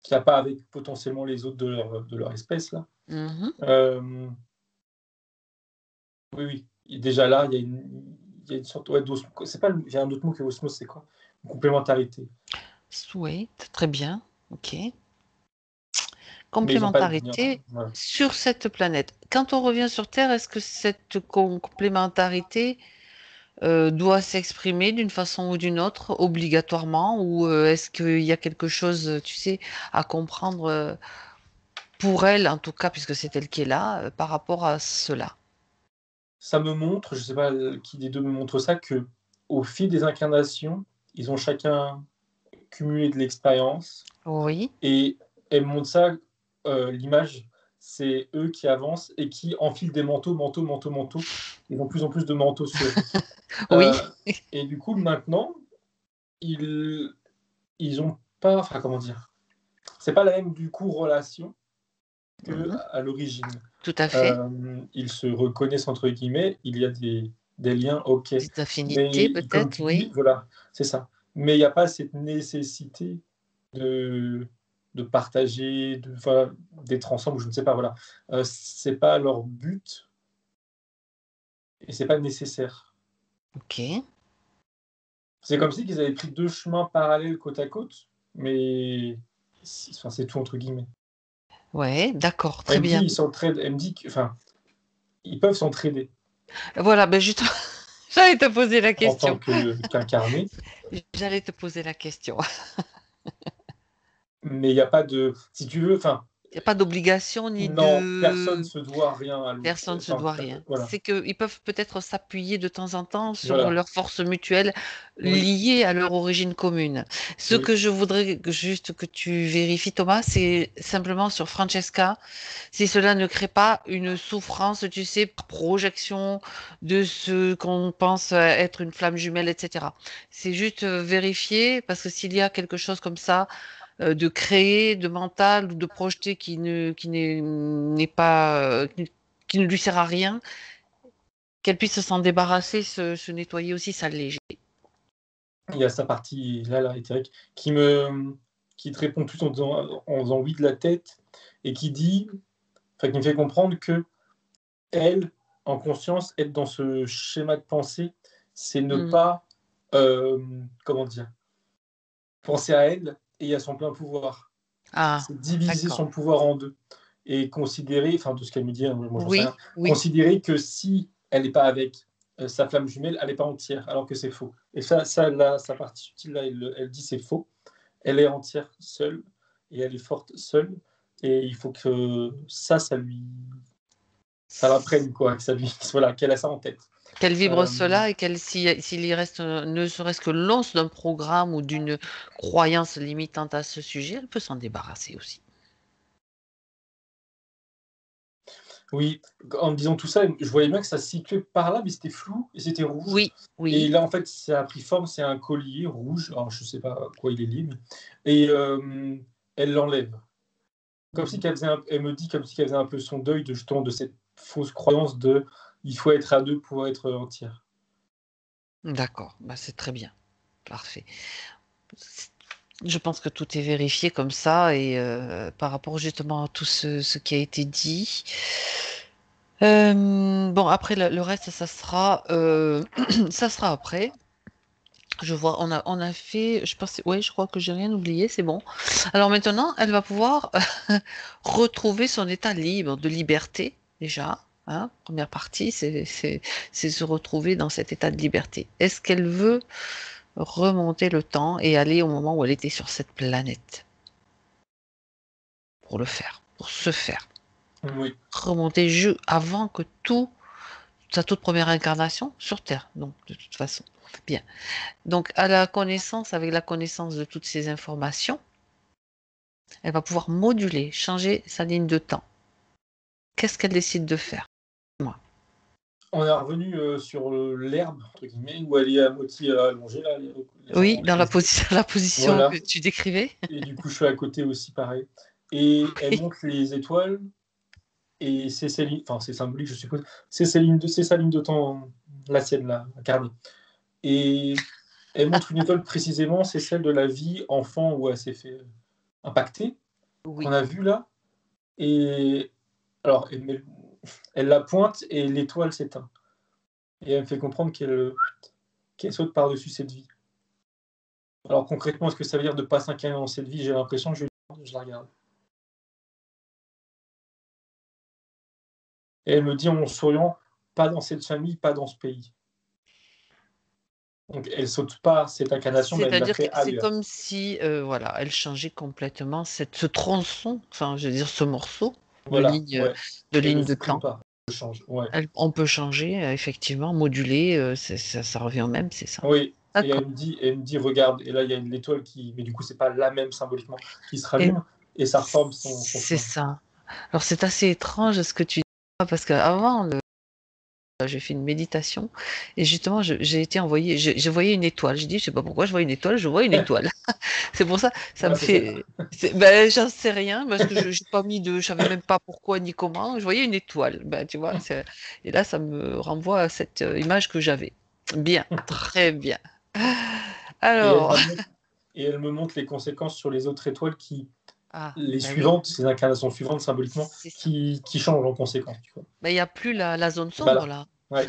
B: qu'il n'y a pas avec potentiellement les autres de leur espèce, là.
A: Mhm.
B: Euh, oui, oui. Et déjà là, il y a une sorte ouais, d'osmose. C'est pas, il y a un autre mot que osmose, c'est quoi? Une complémentarité.
A: Oui, très bien. Ok.
B: Mais ils n'ont pas de lien.
A: Complémentarité
B: Voilà.
A: sur cette planète. Quand on revient sur Terre, est-ce que cette complémentarité doit s'exprimer d'une façon ou d'une autre, obligatoirement, ou est-ce qu'il y a quelque chose, tu sais, à comprendre pour elle, en tout cas, puisque c'est elle qui est là, par rapport à cela?
B: Ça me montre, je sais pas qui des deux me montre ça, que au fil des incarnations, ils ont chacun cumulé de l'expérience
A: Oui,
B: et elles montrent ça, l'image, c'est eux qui avancent et qui enfilent des manteaux, manteaux, manteaux, manteaux. Ils ont de plus en plus de manteaux sur eux.
A: oui.
B: Heu et du coup, maintenant, ils ils ont pas enfin, comment dire? C'est pas la même, du coup, relation
A: Mhm.
B: qu'à l'origine.
A: Tout à fait.
B: Ils se «reconnaissent» entre guillemets, il y a des liens, OK.
A: Des affinités,
B: Mais comme
A: peut-être,
B: tu dis,
A: oui.
B: voilà, c'est ça. Mais il y a pas cette nécessité de de partager, de voilà, d'être ensemble, je ne sais pas, voilà. C'est pas leur but et c'est pas nécessaire.
A: Ok.
B: C'est comme si qu'ils avaient pris 2 chemins parallèles côte à côte, mais c'est «tout» entre guillemets.
A: Ouais, d'accord, très
B: Elle me dit:
A: bien.
B: «Ils s'entraident», elle me dit que enfin, ils peuvent s'entraider
A: Voilà, ben justement, j'allais te poser la
B: en tant
A: question.
B: qu'incarnés.
A: J'allais te poser la question.
B: Mais il y a pas de si tu veux, enfin,
A: Il y a pas d'obligation ni
B: non, personne
A: de
B: se doit rien à l'autre.
A: personne se
B: Enfin,
A: doit rien.
B: voilà,
A: C'est qu'ils peuvent peut-être s'appuyer de temps en temps sur
B: voilà.
A: leurs forces mutuelles
B: Oui,
A: liées à leur origine commune. Ce
B: oui,
A: que je voudrais juste que tu vérifies, Thomas, c'est simplement sur Francesca, si cela ne crée pas une souffrance, tu sais, projection de ce qu'on pense être une flamme jumelle, etc. C'est juste vérifier, parce que s'il y a quelque chose comme ça, de créer, de mental ou de projeter n'est pas, qui ne lui sert à rien, qu'elle puisse s'en débarrasser, se nettoyer aussi, s'alléger.
B: il y a sa partie là, là, éthérique, qui te répond tout en faisant oui de la tête et qui dit enfin, qui me fait comprendre qu'elle, en conscience, être dans ce schéma de pensée, c'est ne
A: Mm.
B: pas, comment dire? Penser à elle et à son plein pouvoir.
A: Ah,
B: C'est diviser
A: d'accord.
B: son pouvoir en 2 et considérer, enfin de ce qu'elle me dit, hein, moi j'en sais rien,
A: Oui, oui.
B: considérer que si elle n'est pas avec, sa flamme jumelle, elle n'est pas entière, alors que c'est faux. Et ça là, sa partie subtile là, elle dit: «C'est faux». Elle est entière seule et elle est forte seule et il faut que ça lui ça l'imprègne quoi, que ça lui voilà, qu'elle a ça en tête.
A: Qu'elle vibre
B: Hem,
A: cela et s'il y reste ne serait-ce que l'once d'un programme ou d'une croyance limitante à ce sujet, elle peut s'en débarrasser aussi.
B: oui, en me disant tout ça, je voyais bien que ça se situait par là, mais c'était flou et c'était rouge
A: Oui,
B: et
A: oui.
B: là, en fait, ça a pris forme, c'est un collier rouge, alors je sais pas à quoi il est lié, mais et elle l'enlève. Comme si
A: Mhm.
B: qu'elle faisait un elle me dit comme si qu'elle faisait un peu son deuil de justement de cette fausse croyance de: «Il faut être à 2 pour être entière».
A: D'accord, bah, c'est très bien. Parfait. Je pense que tout est vérifié comme ça et par rapport justement à tout ce qui a été dit. Bon, après le reste, ça sera, ça sera après. Je vois, on a fait, je pense, ouais, je crois que j'ai rien oublié, c'est bon. Alors maintenant, elle va pouvoir retrouver son état libre, de liberté déjà. Hein, première partie, c'est se retrouver dans cet état de liberté. Est-ce qu'elle veut remonter le temps et aller au moment où elle était sur cette planète pour le faire, pour se faire
B: Oui.
A: remonter avant que sa toute première incarnation sur Terre, donc de toute façon. Bien. Donc, avec la connaissance de toutes ces informations, elle va pouvoir moduler, changer sa ligne de temps. Qu'est-ce qu'elle décide de faire? Moi.
B: On est revenu sur l'herbe, entre guillemets, où elle est à moitié allongée, là, les
A: Oui,
B: jambes.
A: dans la position
B: Voilà.
A: que tu décrivais.
B: Et du coup, je suis à côté aussi, pareil. Et elle montre les étoiles, et c'est ses lignes, enfin, c'est symbolique, je suppose. C'est sa ligne de temps, la sienne, là, incarnée. Et elle montre une étoile précisément, c'est celle de la vie enfant où elle s'est fait impacter, qu'on
A: Oui.
B: a vu là. Et alors, elle la pointe et l'étoile s'éteint. Et elle me fait comprendre qu'elle saute par-dessus cette vie. Alors concrètement, est-ce que ça veut dire de ne pas s'incarner dans cette vie? J'ai l'impression que je la regarde. Et elle me dit en souriant, pas dans cette famille, pas dans ce pays. Donc elle saute pas cette incarnation, mais elle la
A: C'est-à-dire que
B: fait
A: c'est
B: ailleurs.
A: comme si, voilà, elle changeait complètement ce tronçon, enfin, je veux dire, ce morceau
B: Voilà, ouais.
A: de
B: Elle le
A: ligne de
B: supprime
A: temps.
B: pas, elle change, ouais.
A: On peut changer, effectivement, moduler, ça revient au même, c'est ça.
B: Oui, et
A: D'accord.
B: elle me dit regarde, et là il y a une étoile qui, mais du coup c'est pas la même symboliquement, qui se
A: Et
B: rallume et ça reforme son
A: c'est
B: chemin.
A: ça. Alors c'est assez étrange ce que tu dis, parce qu'avant, j'ai fait une méditation et justement, j'ai été envoyée, je voyais une étoile. Je dis, je sais pas pourquoi je vois une étoile, je vois une étoile. C'est pour ça, ça me
B: Voilà, c'est ça.
A: fait. Ben, j'en sais rien parce que je n'ai pas je savais même pas pourquoi ni comment. Je voyais une étoile. Ben, tu vois, et là, ça me renvoie à cette image que j'avais. Bien, très bien.
B: Et
A: Alors,
B: elle me montre les conséquences sur les autres étoiles les
A: ben oui,
B: suivantes, ces incarnations suivantes symboliquement,
A: c'est ça.
B: qui changent en conséquence, tu vois.
A: Ben, il n'y a plus la zone sombre
B: Voilà.
A: là.
B: Ouais,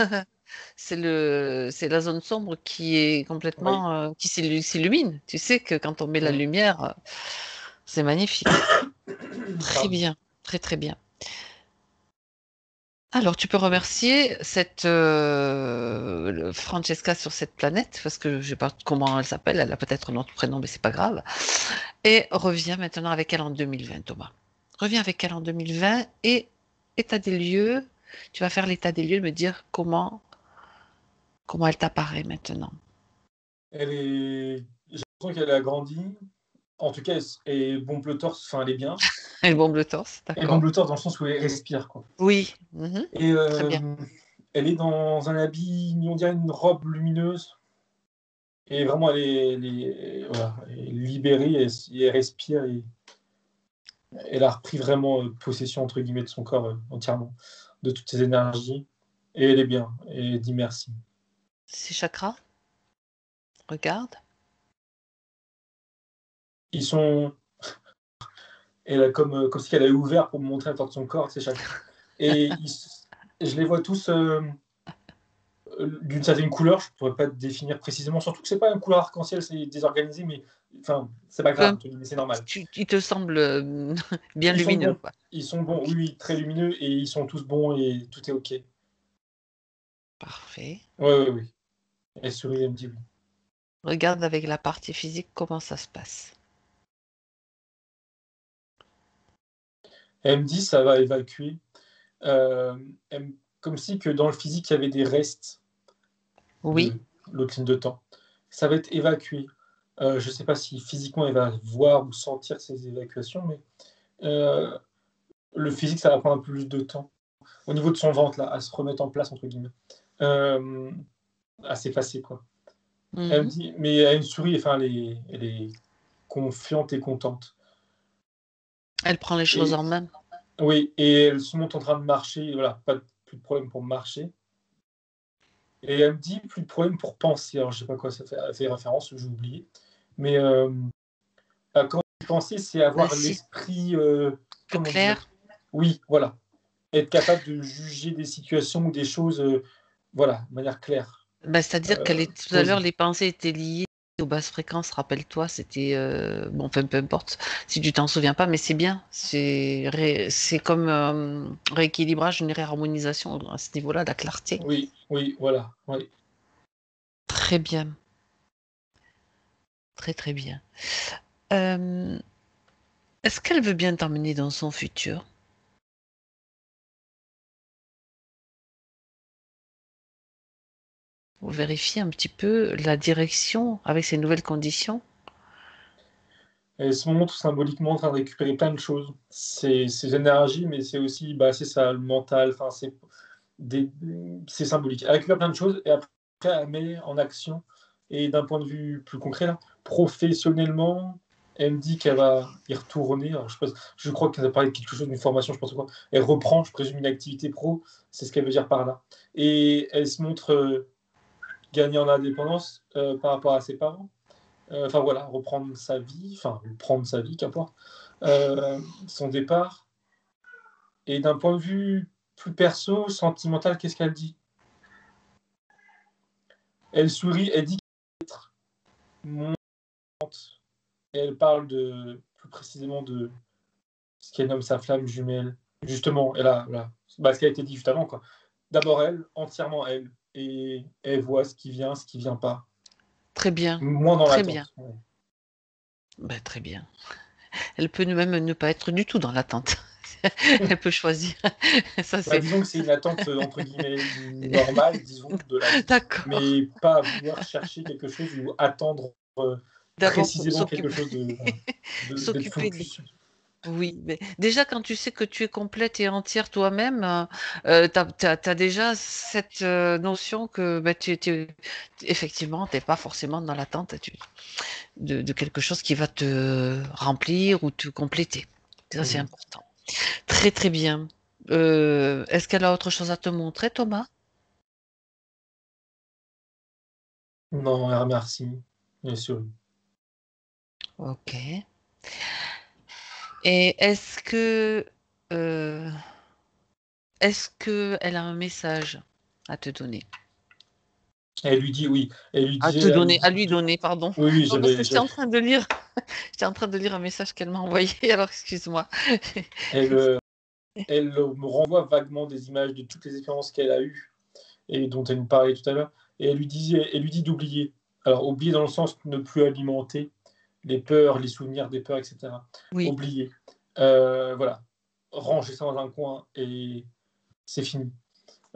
A: C'est la zone sombre qui est
B: oui.
A: complètement, qui s'illumine. Tu sais que quand on met la
B: Mm.
A: lumière, c'est magnifique. Très
B: Pardon.
A: bien, très très bien. Alors, tu peux remercier cette Francesca sur cette planète, parce que je ne sais pas comment elle s'appelle, elle a peut-être un autre prénom, mais c'est pas grave. Et reviens maintenant avec elle en 2020, Thomas. Reviens avec elle en 2020 et état des lieux. Tu vas faire l'état des lieux, me dire comment elle t'apparaît maintenant.
B: J'ai l'impression qu'elle a grandi. En tout cas, elle est bombe le torse, enfin, elle est bien.
A: Elle bombe le torse,
B: Elle
A: d'accord.
B: bombe le torse dans le sens où elle respire, quoi.
A: Oui, mhm,
B: Et
A: très bien.
B: elle est dans un habit, on dirait une robe lumineuse. Et vraiment, voilà, elle est libérée, et elle respire, et elle a repris vraiment possession, entre guillemets, de son corps entièrement, de toutes ses énergies. Et elle est bien. Et elle dit merci.
A: Ces chakras, regarde.
B: Ils sont. Elle a comme si elle avait ouvert pour me montrer à travers de son corps ses chakras. Et je les vois tous d'une certaine couleur, je pourrais pas te définir précisément, surtout que c'est pas une couleur arc-en-ciel, c'est désorganisé, mais enfin, c'est pas
A: Peu
B: grave,
A: im-
B: entre guillemets, c'est normal.
A: il te semble bien
B: Ils sont
A: lumineux,
B: bons,
A: quoi.
B: ils sont bons,
A: Ok,
B: oui, oui, très lumineux, et ils sont tous bons, et tout est OK.
A: parfait.
B: Ouais, ouais, oui. Elle sourit, elle me dit oui.
A: Regarde avec la partie physique comment ça se passe.
B: Elle me dit ça va évacuer. Euh, Comme si que dans le physique, il y avait des restes
A: Oui,
B: de l'autre ligne de temps. Ça va être évacué. Je ne sais pas si physiquement elle va voir ou sentir ces évacuations, mais euh, le physique, ça va prendre un peu plus de temps. Au niveau de son ventre, là, à se remettre en place, entre guillemets. Euh, à s'effacer, quoi. Elle me
A: mhm.
B: dit, mais elle a une souris, enfin, elle est confiante et contente.
A: Elle prend les choses
B: Et
A: en main.
B: oui, et elle se montre en train de marcher, voilà, plus de problème pour marcher. Et elle me dit, plus de problème pour penser. Alors, je sais pas quoi ça fait, elle fait référence, j'ai oublié. Mais quand penser, c'est
A: Bah,
B: avoir
A: si,
B: l'esprit,
A: plus
B: comment
A: clair.
B: dire? Oui, voilà. Être capable de juger des situations ou des choses, voilà, de manière claire,
A: Bah, c'est-à-dire que tout à l'heure,
B: posée.
A: les pensées étaient liées aux basses fréquences, rappelle-toi, c'était bon, enfin, peu importe si tu t'en souviens pas, mais c'est bien. C'est comme rééquilibrage, une réharmonisation à ce niveau-là, la clarté.
B: Oui, oui, voilà. Oui.
A: Très bien, très très bien. Euh, Est-ce qu'elle veut bien t'emmener dans son futur? Vous vérifiez un petit peu la direction avec ces nouvelles conditions?
B: Elle se montre symboliquement en train de récupérer plein de choses. C'est énergie, mais c'est aussi, bah, c'est ça, le mental, enfin, des, c'est symbolique. Elle récupère plein de choses et après, elle met en action. Et d'un point de vue plus concret, là, professionnellement, elle me dit qu'elle va y retourner. Alors, je crois qu'elle a parlé de quelque chose, d'une formation, je pense quoi. Elle reprend, je présume, une activité pro. C'est ce qu'elle veut dire par là. Et elle se montre gagner en indépendance par rapport à ses parents. Enfin voilà, reprendre sa vie, qu'importe. Son départ. Et d'un point de vue plus perso, sentimental, qu'est-ce qu'elle dit? Elle sourit, elle dit qu'elle est monte, et elle parle plus précisément de ce qu'elle nomme sa flamme jumelle. Justement, et là, voilà, bah, ce qui a été dit juste avant, quoi. D'abord elle, entièrement elle, et elle voit ce qui vient, ce qui vient pas.
A: Très bien,
B: Moins dans
A: très bien.
B: l'attente. Ouais.
A: Ben, très bien. Elle peut même ne pas être du tout dans l'attente. Elle peut choisir. Ça,
B: Bah,
A: c'est
B: disons que c'est une attente entre guillemets normale, disons, de la vie,
A: d'accord.
B: mais pas vouloir chercher quelque chose ou attendre
A: D'abord,
B: précisément quelque chose de, voilà, d'être
A: s'occuper de.
B: focus.
A: Oui, mais déjà quand tu sais que tu es complète et entière toi-même, t'as déjà cette notion que bah, effectivement, t'es pas forcément dans l'attente de quelque chose qui va te remplir ou te compléter. Ça, c'est
B: Mhm.
A: important. Très, très bien. Est-ce qu'elle a autre chose à te montrer, Thomas?
B: Non, merci, bien sûr.
A: Ok. Et euh, est-ce que elle a un message à te donner?
B: Elle lui dit oui, elle lui
A: À
B: dit
A: lui donner, pardon.
B: oui, oui,
A: Non, parce que j'étais en train de lire, j'étais en train de lire un message qu'elle m'a envoyé, alors excuse-moi.
B: elle, elle me renvoie vaguement des images de toutes les expériences qu'elle a eues et dont elle nous parlait tout à l'heure, et elle lui dit d'oublier. Alors oublier dans le sens de ne plus alimenter les peurs, les souvenirs des peurs, etc.
A: Oui,
B: Oublier. Voilà. Ranger ça dans un coin et c'est fini.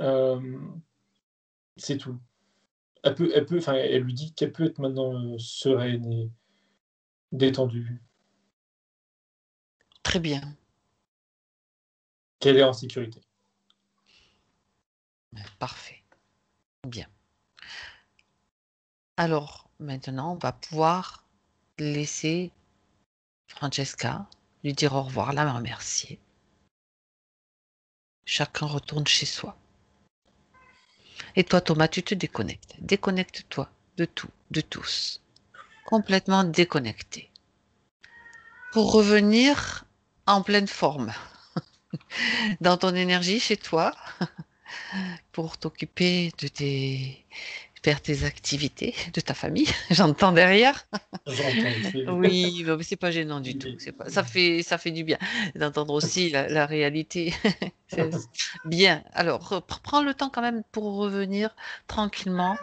B: Euh, c'est tout. Enfin, elle lui dit qu'elle peut être maintenant sereine et détendue,
A: très bien.
B: qu'elle est en sécurité.
A: Parfait. Bien. Alors, maintenant, on va pouvoir laisser Francesca lui dire au revoir, la remercier. Chacun retourne chez soi. Et toi, Thomas, tu te déconnectes. Déconnecte-toi de tout, de tous. Complètement déconnecté. Pour revenir en pleine forme, dans ton énergie chez toi, pour t'occuper faire tes activités, de ta famille, j'entends derrière.
B: J'entends aussi.
A: Oui, bah, mais c'est pas gênant du tout.
B: Oui.
A: Ça fait du bien d'entendre aussi la réalité. C'est bien. Alors, prends le temps quand même pour revenir tranquillement.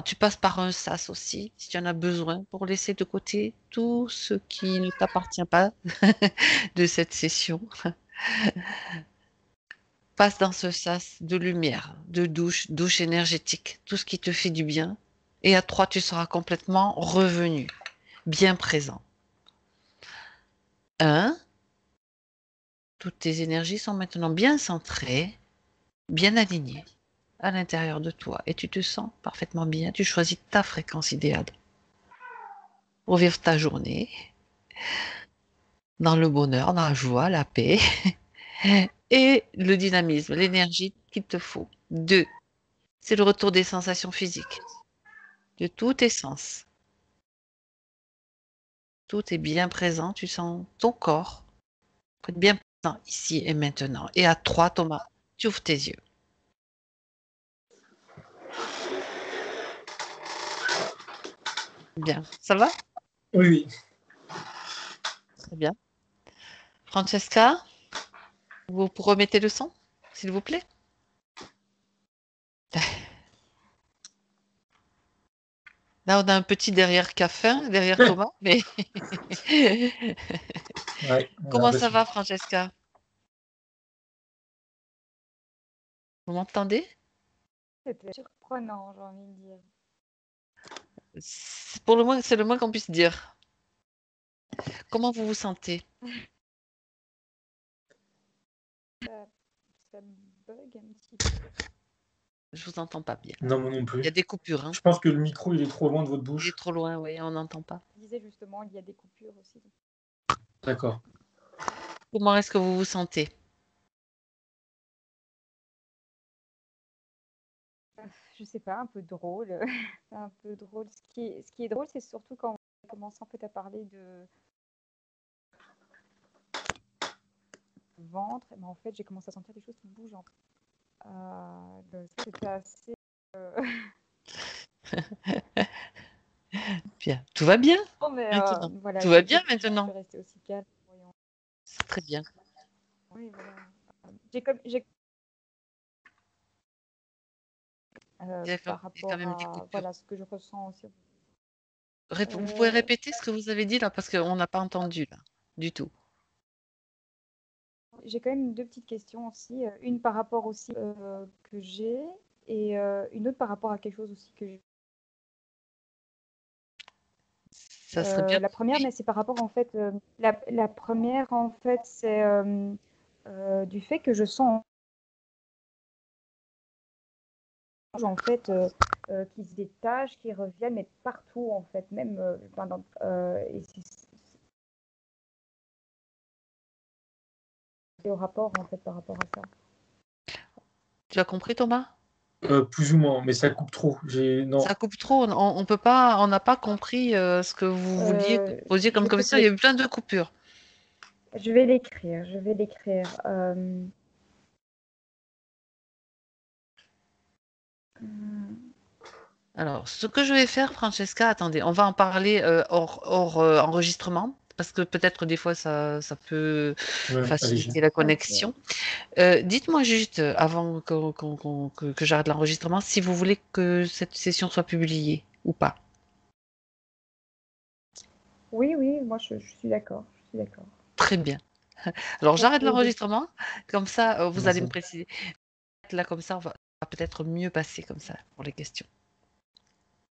A: Tu passes par un sas aussi, si tu en as besoin, pour laisser de côté tout ce qui ne t'appartient pas de cette session. Passe dans ce sas de lumière, de douche énergétique, tout ce qui te fait du bien. Et à 3, tu seras complètement revenu, bien présent. Un, toutes tes énergies sont maintenant bien centrées, bien alignées à l'intérieur de toi. Et tu te sens parfaitement bien. Tu choisis ta fréquence idéale pour vivre ta journée dans le bonheur, dans la joie, la paix et le dynamisme, l'énergie qu'il te faut. Deux, c'est le retour des sensations physiques, de tous tes sens. Tout est bien présent, tu sens ton corps bien présent ici et maintenant. Et à 3, Thomas, tu ouvres tes yeux. Bien. Ça va?
B: Oui, oui.
A: Très bien. Francesca, vous remettez le son, s'il vous plaît? Là, on a un petit derrière Cafin, derrière Thomas, mais
B: Ouais, on a
A: comment ça
B: l'impression.
A: va, Francesca? Vous m'entendez?
C: C'était surprenant, j'ai envie de dire.
A: Pour le moins, c'est le moins qu'on puisse dire. Comment vous vous sentez?
C: Ça me bug un petit peu.
A: Je vous entends pas bien.
B: Non, moi non
A: Il y a
B: plus.
A: des coupures, hein.
B: Je pense que le micro, il est trop loin de votre
A: Il est
B: bouche.
A: trop loin, oui, on n'entend pas.
C: Je disais justement, il y a des coupures aussi.
B: D'accord.
A: Comment est-ce que vous vous sentez?
C: Je sais pas, un peu drôle. Un peu drôle. Ce qui est drôle, c'est surtout quand on commence en fait à parler de ventre. Et ben, en fait, j'ai commencé à sentir des choses qui bougent. C'était assez.
A: Bien. Tout va bien
C: Bon, mais
A: maintenant.
C: voilà,
A: Tout va bien
C: je
A: maintenant.
C: vais rester aussi calme. Voyons.
A: C'est très bien.
C: Oui, voilà. J'ai
A: Il y a
C: par
A: quand
C: rapport
A: même des
C: à
A: coupures.
C: voilà, ce que je ressens aussi.
A: Vous pouvez répéter ce que vous avez dit là parce qu'on n'a pas entendu là du tout.
C: J'ai quand même deux petites questions aussi. Une par rapport aussi que j'ai et une autre par rapport à quelque chose aussi que j'ai.
A: Ça serait bien.
C: La première,
A: Oui.
C: mais c'est par rapport en fait. La première en fait, c'est du fait que je sens en fait qui se détachent, qui reviennent, mais partout en fait, même et c'est au rapport en fait par rapport à ça.
A: Tu as compris, Thomas?
B: Plus ou moins, mais ça coupe trop. Non.
A: Ça coupe trop. On peut pas. On n'a pas compris ce que vous vouliez poser
C: Je
A: comme
C: vais peut-être
A: question. Il y a eu plein de coupures.
C: Je vais l'écrire. Je vais l'écrire.
A: Alors, ce que je vais faire, Francesca, attendez, on va en parler hors enregistrement, parce que peut-être des fois ça peut
B: Ouais, allez-y.
A: faciliter la
C: Ok.
A: connexion. Dites-moi juste, avant que j'arrête l'enregistrement, si vous voulez que cette session soit publiée ou pas.
C: Oui, oui, moi je suis d'accord. Je suis d'accord.
A: Très bien. Alors,
C: Pour
A: j'arrête
C: les deux.
A: l'enregistrement, comme ça, vous allez
B: Merci.
A: me préciser. Là, comme ça, on va peut-être mieux passer comme ça pour les questions.